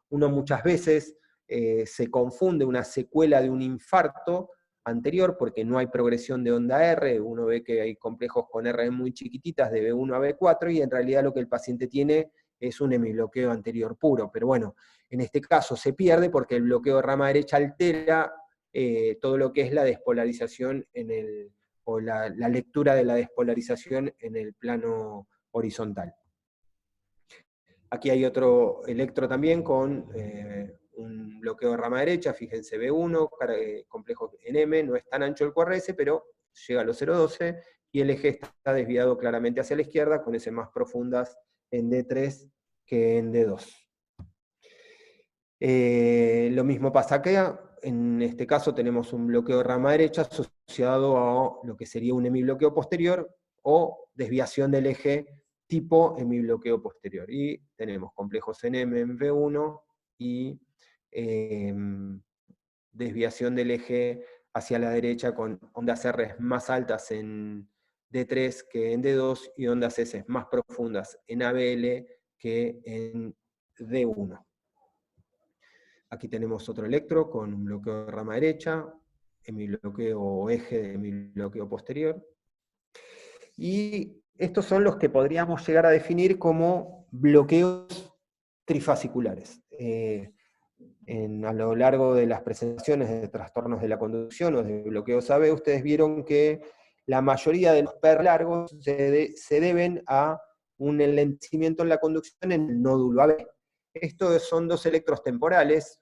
uno muchas veces se confunde una secuela de un infarto anterior porque no hay progresión de onda R, uno ve que hay complejos con R muy chiquititas de B1 a B4 y en realidad lo que el paciente tiene es un hemibloqueo anterior puro, pero bueno, en este caso se pierde porque el bloqueo de rama derecha altera todo lo que es la despolarización o la lectura de la despolarización en el plano horizontal. Aquí hay otro electro también con un bloqueo de rama derecha, fíjense B1, complejo en M, no es tan ancho el QRS, pero llega a los 0,12, y el eje está desviado claramente hacia la izquierda, con S más profundas en D3 que en D2. Lo mismo pasa acá, en este caso tenemos un bloqueo de rama derecha asociado a lo que sería un hemibloqueo posterior, o desviación del eje tipo hemibloqueo posterior. Y tenemos complejos en M en V1 y desviación del eje hacia la derecha con ondas R más altas en D3 que en D2 y ondas S más profundas en ABL que en D1. Aquí tenemos otro electro con un bloqueo de rama derecha, hemibloqueo o eje de hemibloqueo posterior. Y estos son los que podríamos llegar a definir como bloqueos trifasciculares. A lo largo de las presentaciones de trastornos de la conducción o de bloqueos AB, ustedes vieron que la mayoría de los PER largos se deben a un enlentecimiento en la conducción en el nódulo AB. Estos son dos electros temporales,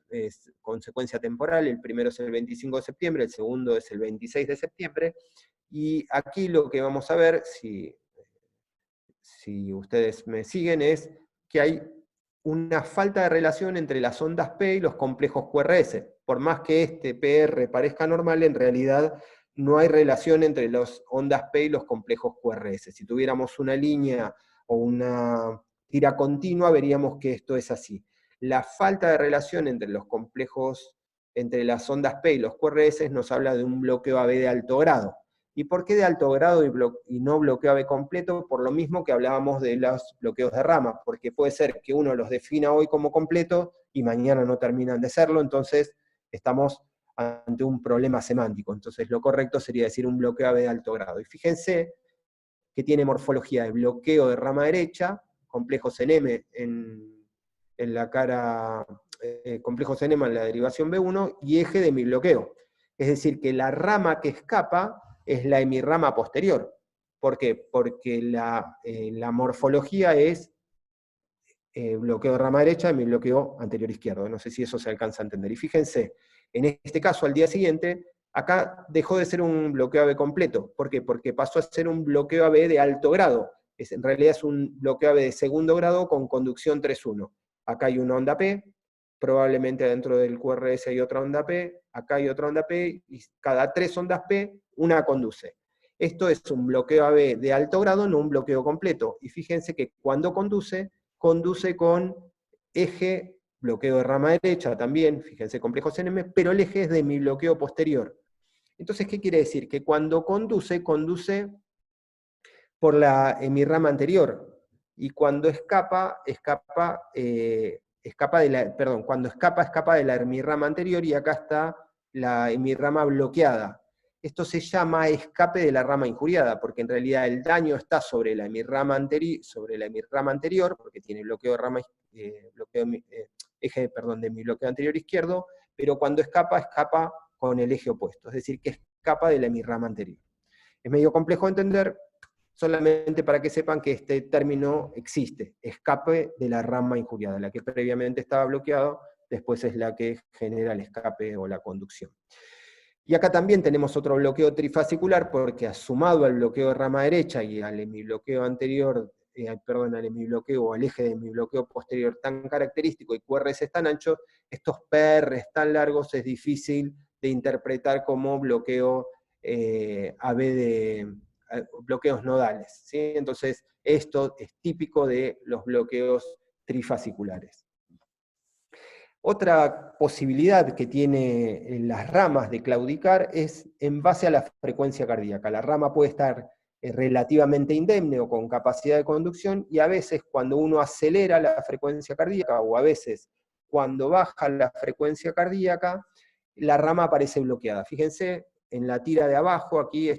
con secuencia temporal, el primero es el 25 de septiembre, el segundo es el 26 de septiembre, y aquí lo que vamos a ver, si ustedes me siguen, es que hay una falta de relación entre las ondas P y los complejos QRS. Por más que este PR parezca normal, en realidad no hay relación entre las ondas P y los complejos QRS. Si tuviéramos una línea o una tira continua, veríamos que esto es así. La falta de relación entre los complejos, entre las ondas P y los QRS nos habla de un bloqueo AB de alto grado. ¿Y por qué de alto grado y no bloqueo AB completo? Por lo mismo que hablábamos de los bloqueos de rama, porque puede ser que uno los defina hoy como completo y mañana no terminan de serlo, entonces estamos ante un problema semántico. Entonces lo correcto sería decir un bloqueo AB de alto grado. Y fíjense que tiene morfología de bloqueo de rama derecha, complejos en M en la cara, complejos en M en la derivación B1, y eje de mi bloqueo. Es decir, que la rama que escapa es la hemirrama posterior. ¿Por qué? Porque la morfología es bloqueo de rama derecha y mi bloqueo anterior izquierdo. No sé si eso se alcanza a entender. Y fíjense, en este caso, al día siguiente, acá dejó de ser un bloqueo AB completo. ¿Por qué? Porque pasó a ser un bloqueo AB de alto grado. En realidad es un bloqueo AB de segundo grado con conducción 3-1. Acá hay una onda P, probablemente dentro del QRS hay otra onda P, acá hay otra onda P, y cada 3 ondas P, una conduce. Esto es un bloqueo AB de alto grado, no un bloqueo completo. Y fíjense que cuando conduce con eje, bloqueo de rama derecha también, fíjense, complejos en M, pero el eje es de mi bloqueo posterior. Entonces, ¿qué quiere decir? Que cuando conduce por mi rama anterior, y cuando escapa de la hemirrama anterior, y acá está la hemirrama bloqueada. Esto se llama escape de la rama injuriada, porque en realidad el daño está sobre la hemirrama anterior, porque tiene bloqueo de rama, eje de mi bloqueo anterior izquierdo, pero cuando escapa con el eje opuesto, es decir, que escapa de la hemirrama anterior. Es medio complejo de entender, solamente para que sepan que este término existe, escape de la rama injuriada, la que previamente estaba bloqueada, después es la que genera el escape o la conducción. Y acá también tenemos otro bloqueo trifascicular, porque sumado al bloqueo de rama derecha y al hemibloqueo anterior, al hemibloqueo o al eje de hemibloqueo posterior tan característico y QRS tan ancho, estos PRs tan largos es difícil de interpretar como bloqueo AB de bloqueos nodales, ¿sí? Entonces, esto es típico de los bloqueos trifasciculares. Otra posibilidad que tienen las ramas de claudicar es en base a la frecuencia cardíaca. La rama puede estar relativamente indemne o con capacidad de conducción, y a veces cuando uno acelera la frecuencia cardíaca, o a veces cuando baja la frecuencia cardíaca, la rama aparece bloqueada. Fíjense en la tira de abajo, aquí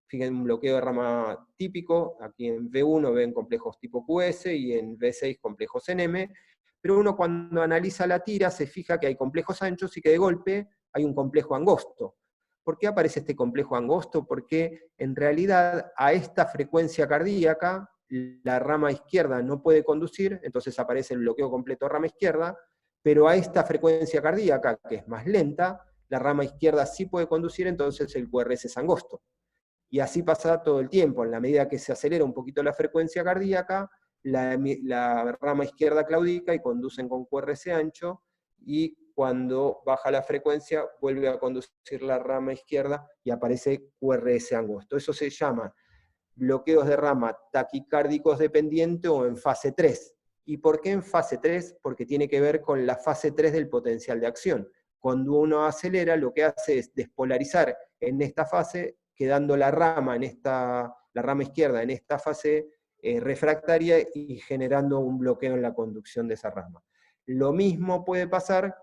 fíjense un bloqueo de rama típico, aquí en V1 ven complejos tipo QS y en V6 complejos en M, pero uno cuando analiza la tira se fija que hay complejos anchos y que de golpe hay un complejo angosto. ¿Por qué aparece este complejo angosto? Porque en realidad a esta frecuencia cardíaca la rama izquierda no puede conducir, entonces aparece el bloqueo completo de rama izquierda, pero a esta frecuencia cardíaca, que es más lenta, la rama izquierda sí puede conducir, entonces el QRS es angosto. Y así pasa todo el tiempo, en la medida que se acelera un poquito la frecuencia cardíaca, la rama izquierda claudica y conducen con QRS ancho, y cuando baja la frecuencia vuelve a conducir la rama izquierda y aparece QRS angosto. Eso se llama bloqueos de rama taquicárdicos dependiente o en fase 3. ¿Y por qué en fase 3? Porque tiene que ver con la fase 3 del potencial de acción. Cuando uno acelera, lo que hace es despolarizar en esta fase, quedando la rama izquierda en esta fase refractaria y generando un bloqueo en la conducción de esa rama. Lo mismo puede pasar,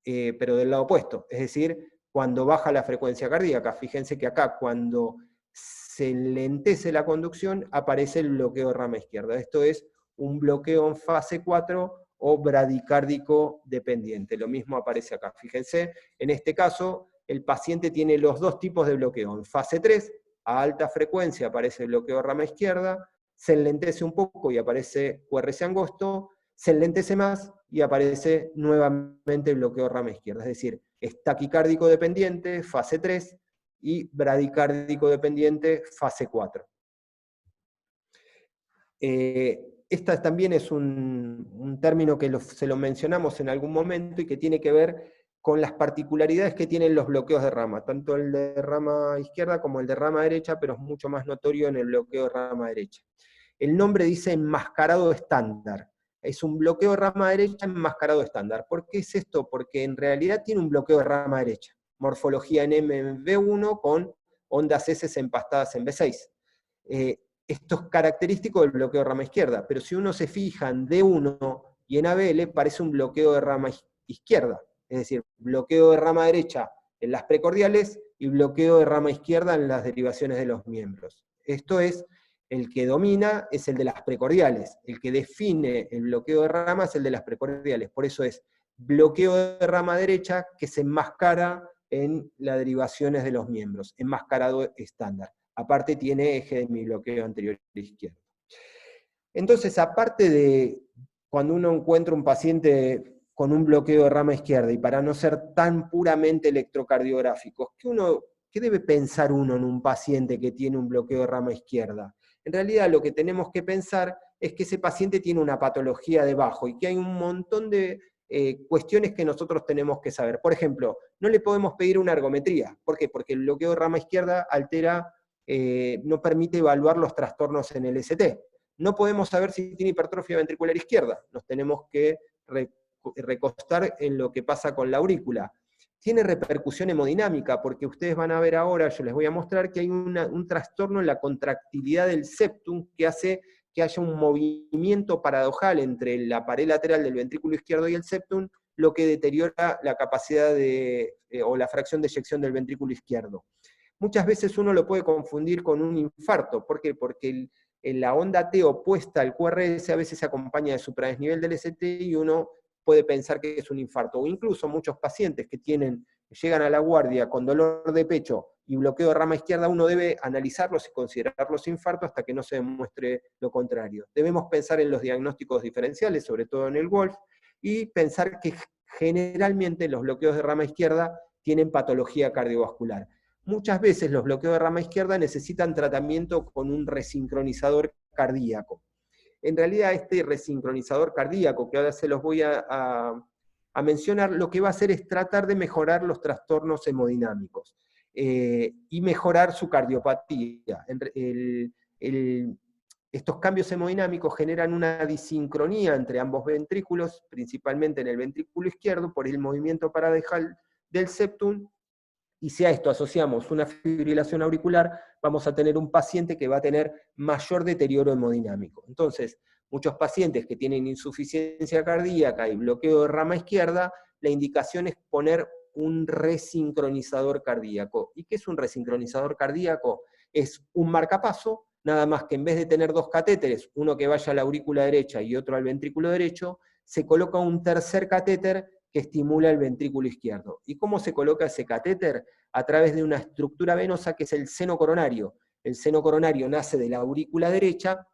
pero del lado opuesto, es decir, cuando baja la frecuencia cardíaca. Fíjense que acá cuando se enlentece la conducción aparece el bloqueo de rama izquierda. Esto es un bloqueo en fase 4 o bradicárdico dependiente. Lo mismo aparece acá. Fíjense, en este caso el paciente tiene los dos tipos de bloqueo. En fase 3, a alta frecuencia aparece el bloqueo de rama izquierda, se enlentece un poco y aparece QRS angosto, se enlentece más y aparece nuevamente bloqueo de rama izquierda, es decir, es taquicárdico dependiente, fase 3, y bradicárdico dependiente, fase 4. Esta también es un término que se lo mencionamos en algún momento y que tiene que ver con las particularidades que tienen los bloqueos de rama, tanto el de rama izquierda como el de rama derecha, pero es mucho más notorio en el bloqueo de rama derecha. El nombre dice enmascarado estándar. Es un bloqueo de rama derecha enmascarado estándar. ¿Por qué es esto? Porque en realidad tiene un bloqueo de rama derecha. Morfología en M en V1 con ondas S empastadas en V6. Esto es característico del bloqueo de rama izquierda, pero si uno se fija en D1 y en ABL, parece un bloqueo de rama izquierda, es decir, bloqueo de rama derecha en las precordiales y bloqueo de rama izquierda en las derivaciones de los miembros. Esto es, el que domina es el de las precordiales, el que define el bloqueo de rama es el de las precordiales, por eso es bloqueo de rama derecha que se enmascara en las derivaciones de los miembros, enmascarado estándar. Aparte tiene eje de mi bloqueo anterior izquierdo. Entonces, aparte de cuando uno encuentra un paciente con un bloqueo de rama izquierda, y para no ser tan puramente electrocardiográficos, ¿qué debe pensar uno en un paciente que tiene un bloqueo de rama izquierda? En realidad lo que tenemos que pensar es que ese paciente tiene una patología debajo y que hay un montón de cuestiones que nosotros tenemos que saber. Por ejemplo, no le podemos pedir una ergometría. ¿Por qué? Porque el bloqueo de rama izquierda altera, no permite evaluar los trastornos en el ST. No podemos saber si tiene hipertrofia ventricular izquierda. Nos tenemos que recostar en lo que pasa con la aurícula. Tiene repercusión hemodinámica, porque ustedes van a ver ahora, yo les voy a mostrar que hay un trastorno en la contractilidad del septum que hace que haya un movimiento paradojal entre la pared lateral del ventrículo izquierdo y el septum, lo que deteriora la capacidad o la fracción de eyección del ventrículo izquierdo. Muchas veces uno lo puede confundir con un infarto. ¿Por qué? Porque la onda T opuesta al QRS a veces se acompaña de supradesnivel del ST y uno puede pensar que es un infarto. O incluso muchos pacientes que llegan a la guardia con dolor de pecho y bloqueo de rama izquierda, uno debe analizarlos y considerarlos infartos hasta que no se demuestre lo contrario. Debemos pensar en los diagnósticos diferenciales, sobre todo en el Wolf, y pensar que generalmente los bloqueos de rama izquierda tienen patología cardiovascular. Muchas veces los bloqueos de rama izquierda necesitan tratamiento con un resincronizador cardíaco. En realidad este resincronizador cardíaco, que ahora se los voy a mencionar, lo que va a hacer es tratar de mejorar los trastornos hemodinámicos y mejorar su cardiopatía. Estos cambios hemodinámicos generan una disincronía entre ambos ventrículos, principalmente en el ventrículo izquierdo, por el movimiento paradojal del septum, y si a esto asociamos una fibrilación auricular, vamos a tener un paciente que va a tener mayor deterioro hemodinámico. Entonces, muchos pacientes que tienen insuficiencia cardíaca y bloqueo de rama izquierda, la indicación es poner un resincronizador cardíaco. ¿Y qué es un resincronizador cardíaco? Es un marcapaso, nada más que en vez de tener dos catéteres, uno que vaya a la aurícula derecha y otro al ventrículo derecho, se coloca un tercer catéter que estimula el ventrículo izquierdo. ¿Y cómo se coloca ese catéter? A través de una estructura venosa que es el seno coronario. El seno coronario nace de la aurícula derecha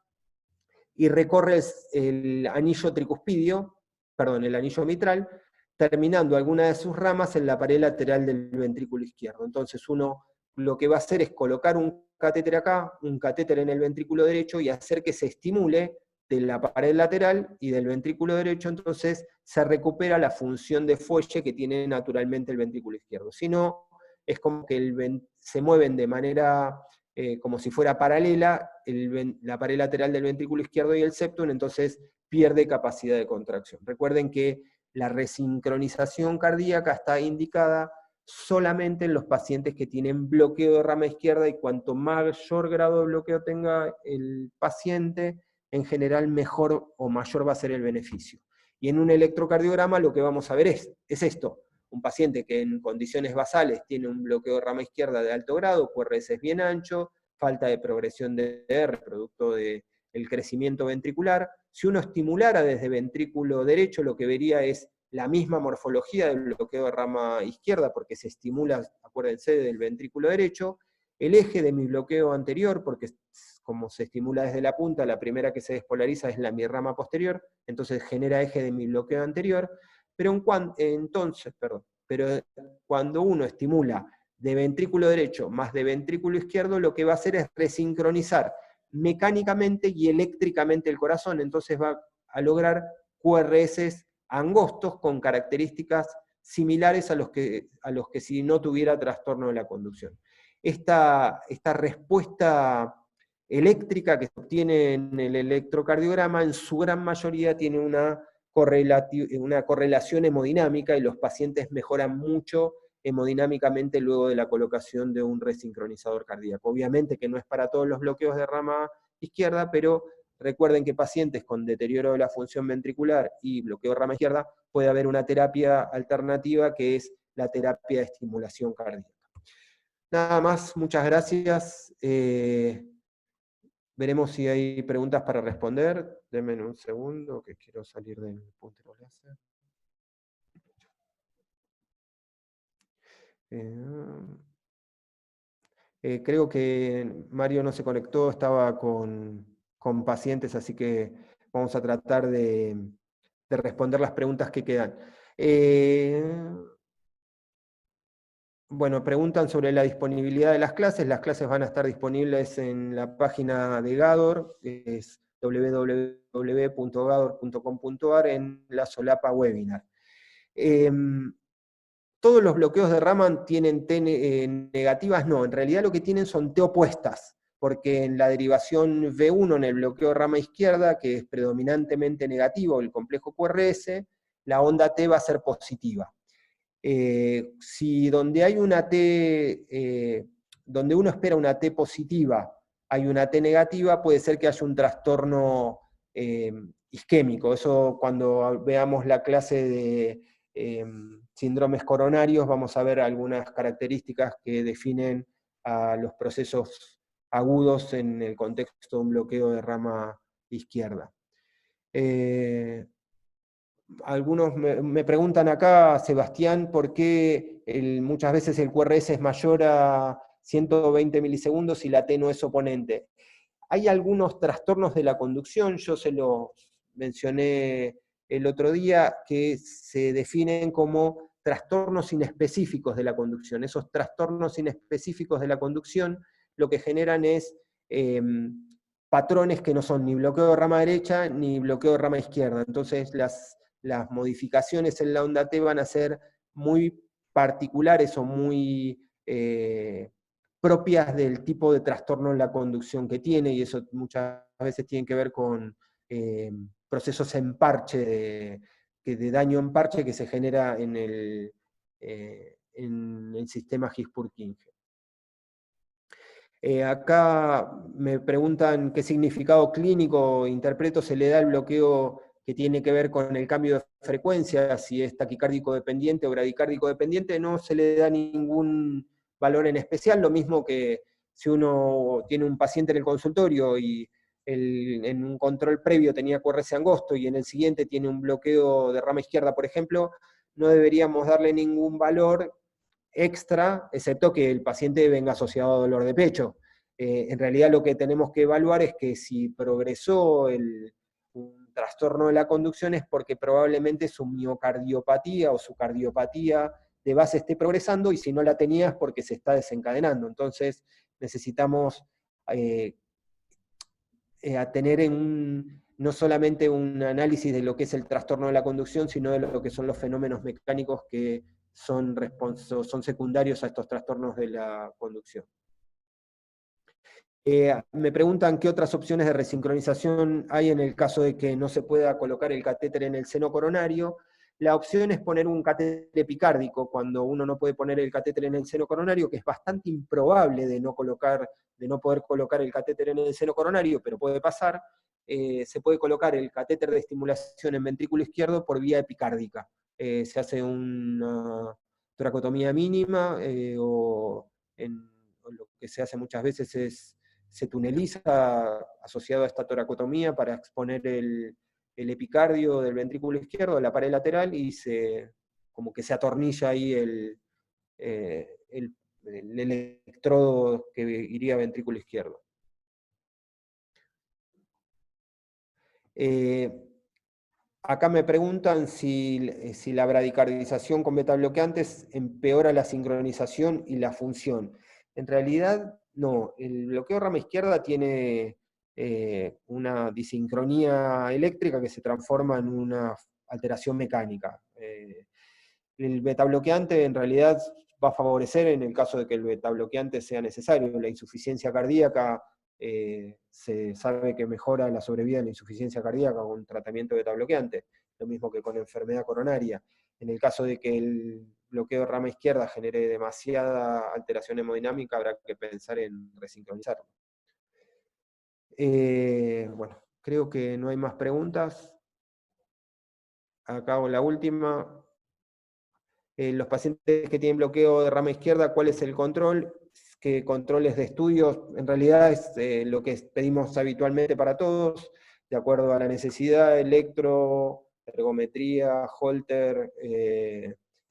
y recorre el anillo tricuspidio, perdón, el anillo mitral, terminando alguna de sus ramas en la pared lateral del ventrículo izquierdo. Entonces uno lo que va a hacer es colocar un catéter acá, un catéter en el ventrículo derecho y hacer que se estimule de la pared lateral y del ventrículo derecho, entonces se recupera la función de fuelle que tiene naturalmente el ventrículo izquierdo. Si no, es como que se mueven de manera como si fuera paralela la pared lateral del ventrículo izquierdo y el septum, entonces pierde capacidad de contracción. Recuerden que la resincronización cardíaca está indicada solamente en los pacientes que tienen bloqueo de rama izquierda, y cuanto mayor grado de bloqueo tenga el paciente, en general mejor o mayor va a ser el beneficio. Y en un electrocardiograma lo que vamos a ver es esto: un paciente que en condiciones basales tiene un bloqueo de rama izquierda de alto grado, QRS es bien ancho, falta de progresión de DR, producto del crecimiento ventricular. Si uno estimulara desde ventrículo derecho, lo que vería es la misma morfología del bloqueo de rama izquierda, porque se estimula, acuérdense, del ventrículo derecho, el eje de mi bloqueo anterior, porque como se estimula desde la punta, la primera que se despolariza es mi rama posterior, entonces genera eje de mi bloqueo anterior, pero cuando uno estimula de ventrículo derecho más de ventrículo izquierdo, lo que va a hacer es resincronizar mecánicamente y eléctricamente el corazón, entonces va a lograr QRS angostos con características similares a los que si no tuviera trastorno de la conducción. Esta respuesta eléctrica que se obtiene en el electrocardiograma en su gran mayoría tiene una correlación hemodinámica y los pacientes mejoran mucho hemodinámicamente luego de la colocación de un resincronizador cardíaco. Obviamente que no es para todos los bloqueos de rama izquierda, pero recuerden que pacientes con deterioro de la función ventricular y bloqueo de rama izquierda puede haber una terapia alternativa que es la terapia de estimulación cardíaca. Nada más, muchas gracias. Veremos si hay preguntas para responder. Denme un segundo, que quiero salir del puntero láser. Creo que Mario no se conectó, estaba con pacientes, así que vamos a tratar de responder las preguntas que quedan. Bueno, preguntan sobre la disponibilidad de las clases. Las clases van a estar disponibles en la página de Gador, es www.gador.com.ar, en la solapa webinar. ¿Todos los bloqueos de Raman tienen T negativas? No, en realidad lo que tienen son T opuestas, porque en la derivación V1, en el bloqueo de rama izquierda, que es predominantemente negativo, el complejo QRS, la onda T va a ser positiva. Si donde hay una T, donde uno espera una T positiva, hay una T negativa, puede ser que haya un trastorno isquémico. Eso cuando veamos la clase de síndromes coronarios, vamos a ver algunas características que definen a los procesos agudos en el contexto de un bloqueo de rama izquierda. Algunos me preguntan acá, Sebastián, por qué muchas veces el QRS es mayor a 120 milisegundos y la T no es oponente. Hay algunos trastornos de la conducción, yo se los mencioné el otro día, que se definen como trastornos inespecíficos de la conducción. Esos trastornos inespecíficos de la conducción lo que generan es patrones que no son ni bloqueo de rama derecha ni bloqueo de rama izquierda. Entonces las modificaciones en la onda T van a ser muy particulares o muy propias del tipo de trastorno en la conducción que tiene, y eso muchas veces tiene que ver con procesos en parche, de daño en parche que se genera en el sistema His-Purkinje. Acá me preguntan qué significado clínico interpreto se le da al bloqueo que tiene que ver con el cambio de frecuencia, si es taquicárdico dependiente o bradicárdico dependiente. No se le da ningún valor en especial, lo mismo que si uno tiene un paciente en el consultorio y en un control previo tenía QRS angosto y en el siguiente tiene un bloqueo de rama izquierda, por ejemplo, no deberíamos darle ningún valor extra, excepto que el paciente venga asociado a dolor de pecho. En realidad lo que tenemos que evaluar es que si progresó un trastorno de la conducción es porque probablemente su miocardiopatía o su cardiopatía de base esté progresando, y si no la tenía es porque se está desencadenando. Entonces necesitamos tener no solamente un análisis de lo que es el trastorno de la conducción, sino de lo que son los fenómenos mecánicos que son secundarios a estos trastornos de la conducción. Me preguntan qué otras opciones de resincronización hay en el caso de que no se pueda colocar el catéter en el seno coronario. La opción es poner un catéter epicárdico cuando uno no puede poner el catéter en el seno coronario, que es bastante improbable de no poder colocar el catéter en el seno coronario, pero puede pasar. Se puede colocar el catéter de estimulación en ventrículo izquierdo por vía epicárdica. Se hace una toracotomía mínima, o lo que se hace muchas veces se tuneliza asociado a esta toracotomía para exponer el epicardio del ventrículo izquierdo a la pared lateral, y como que se atornilla ahí el electrodo que iría a ventrículo izquierdo. Acá me preguntan si la bradicardización con beta-bloqueantes empeora la sincronización y la función. En realidad, no. El bloqueo rama izquierda tiene una disincronía eléctrica que se transforma en una alteración mecánica. El beta-bloqueante en realidad va a favorecer en el caso de que el beta-bloqueante sea necesario. La insuficiencia cardíaca, se sabe que mejora la sobrevida de la insuficiencia cardíaca con tratamiento beta-bloqueante, lo mismo que con enfermedad coronaria. En el caso de que el bloqueo de rama izquierda genere demasiada alteración hemodinámica, habrá que pensar en resincronizarlo. Bueno, creo que no hay más preguntas. Acá hago la última. Los pacientes que tienen bloqueo de rama izquierda, ¿cuál es el control? ¿Qué controles de estudios? En realidad es lo que pedimos habitualmente para todos, de acuerdo a la necesidad: electro, ergometría, Holter,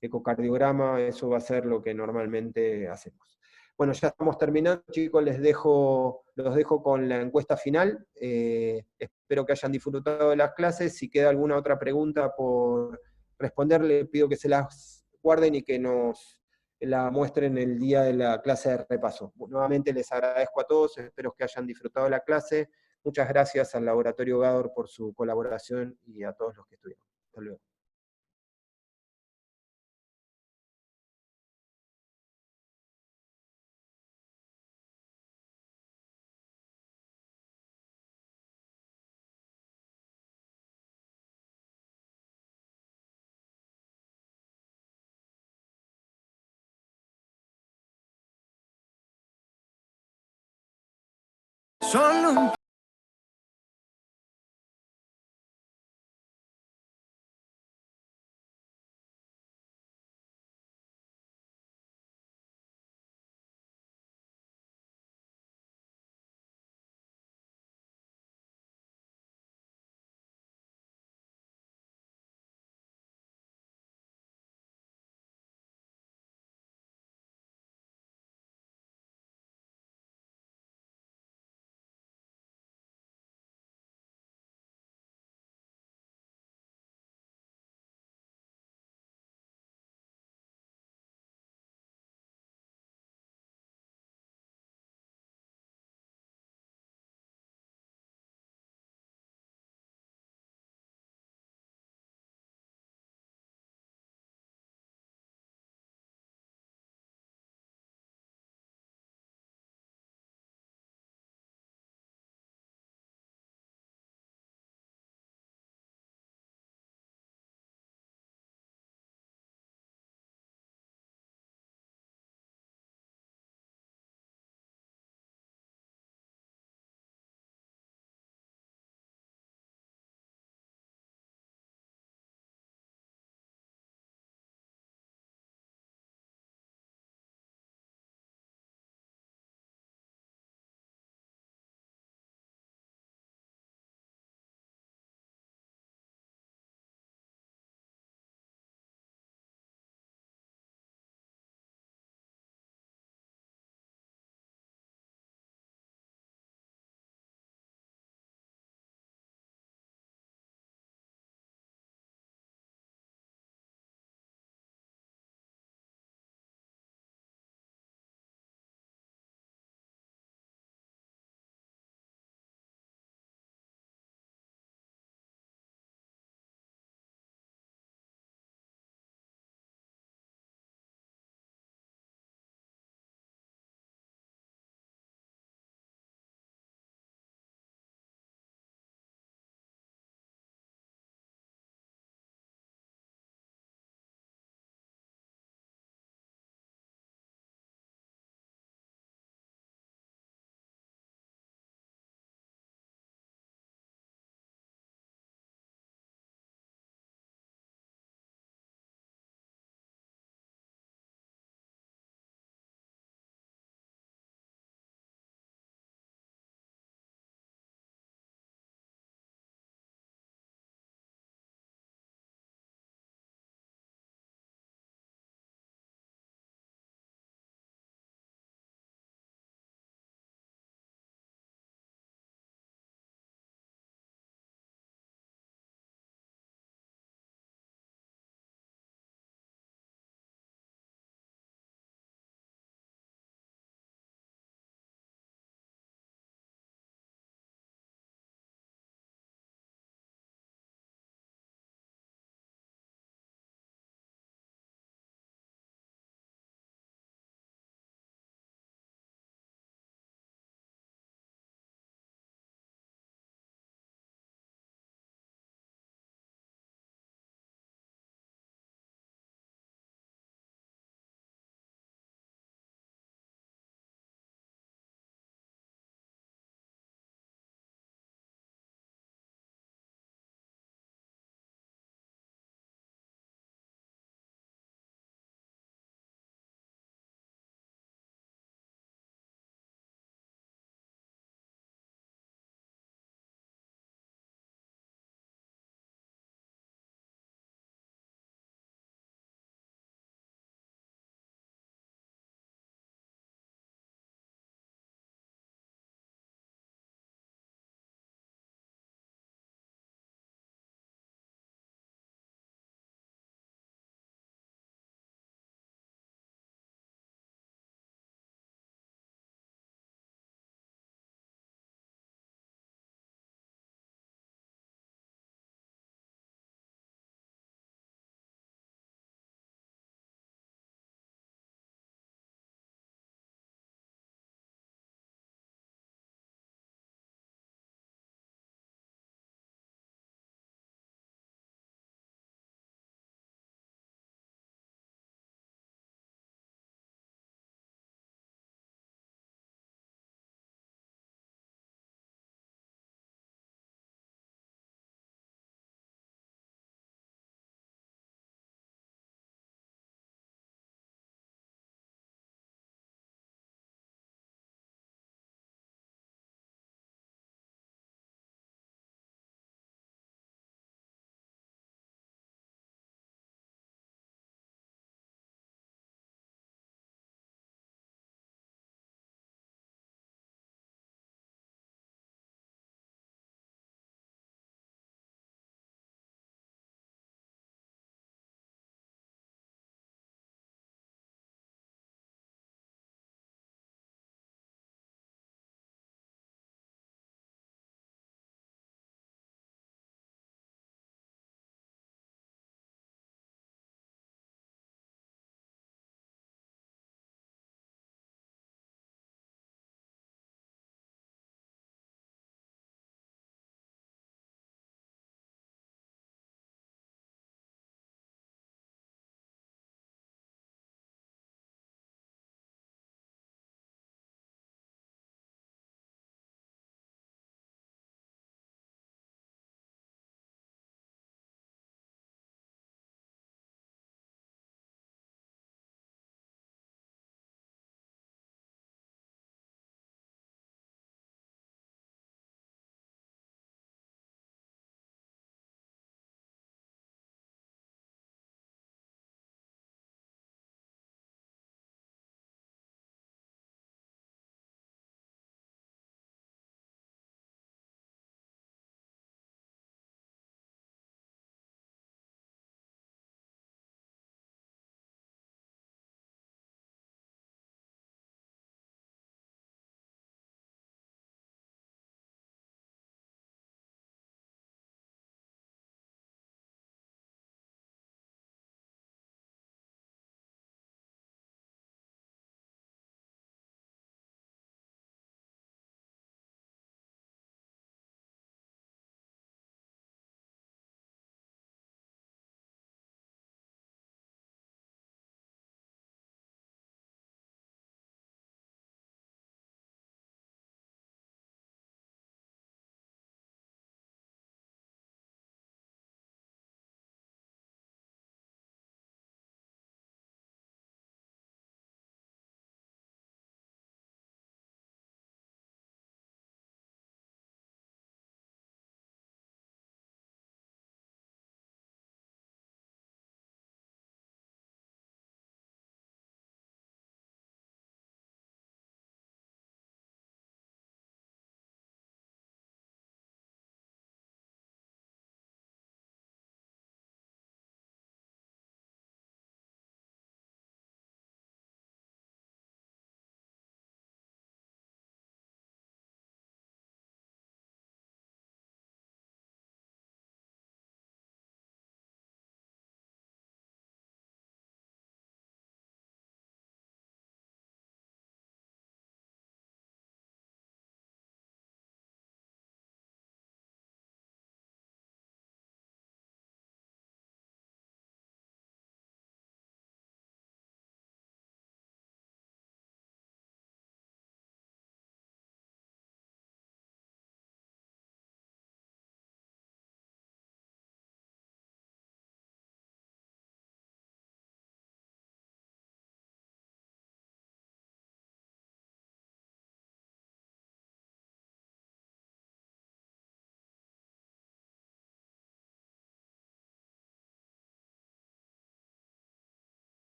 ecocardiograma. Eso va a ser lo que normalmente hacemos. Bueno, ya estamos terminando, chicos, los dejo con la encuesta final. Espero que hayan disfrutado de las clases. Si queda alguna otra pregunta por responder, les pido que se las guarden y que nos la muestren el día de la clase de repaso. Nuevamente les agradezco a todos, espero que hayan disfrutado la clase. Muchas gracias al Laboratorio Gador por su colaboración y a todos los que estuvieron. Hasta luego. Solo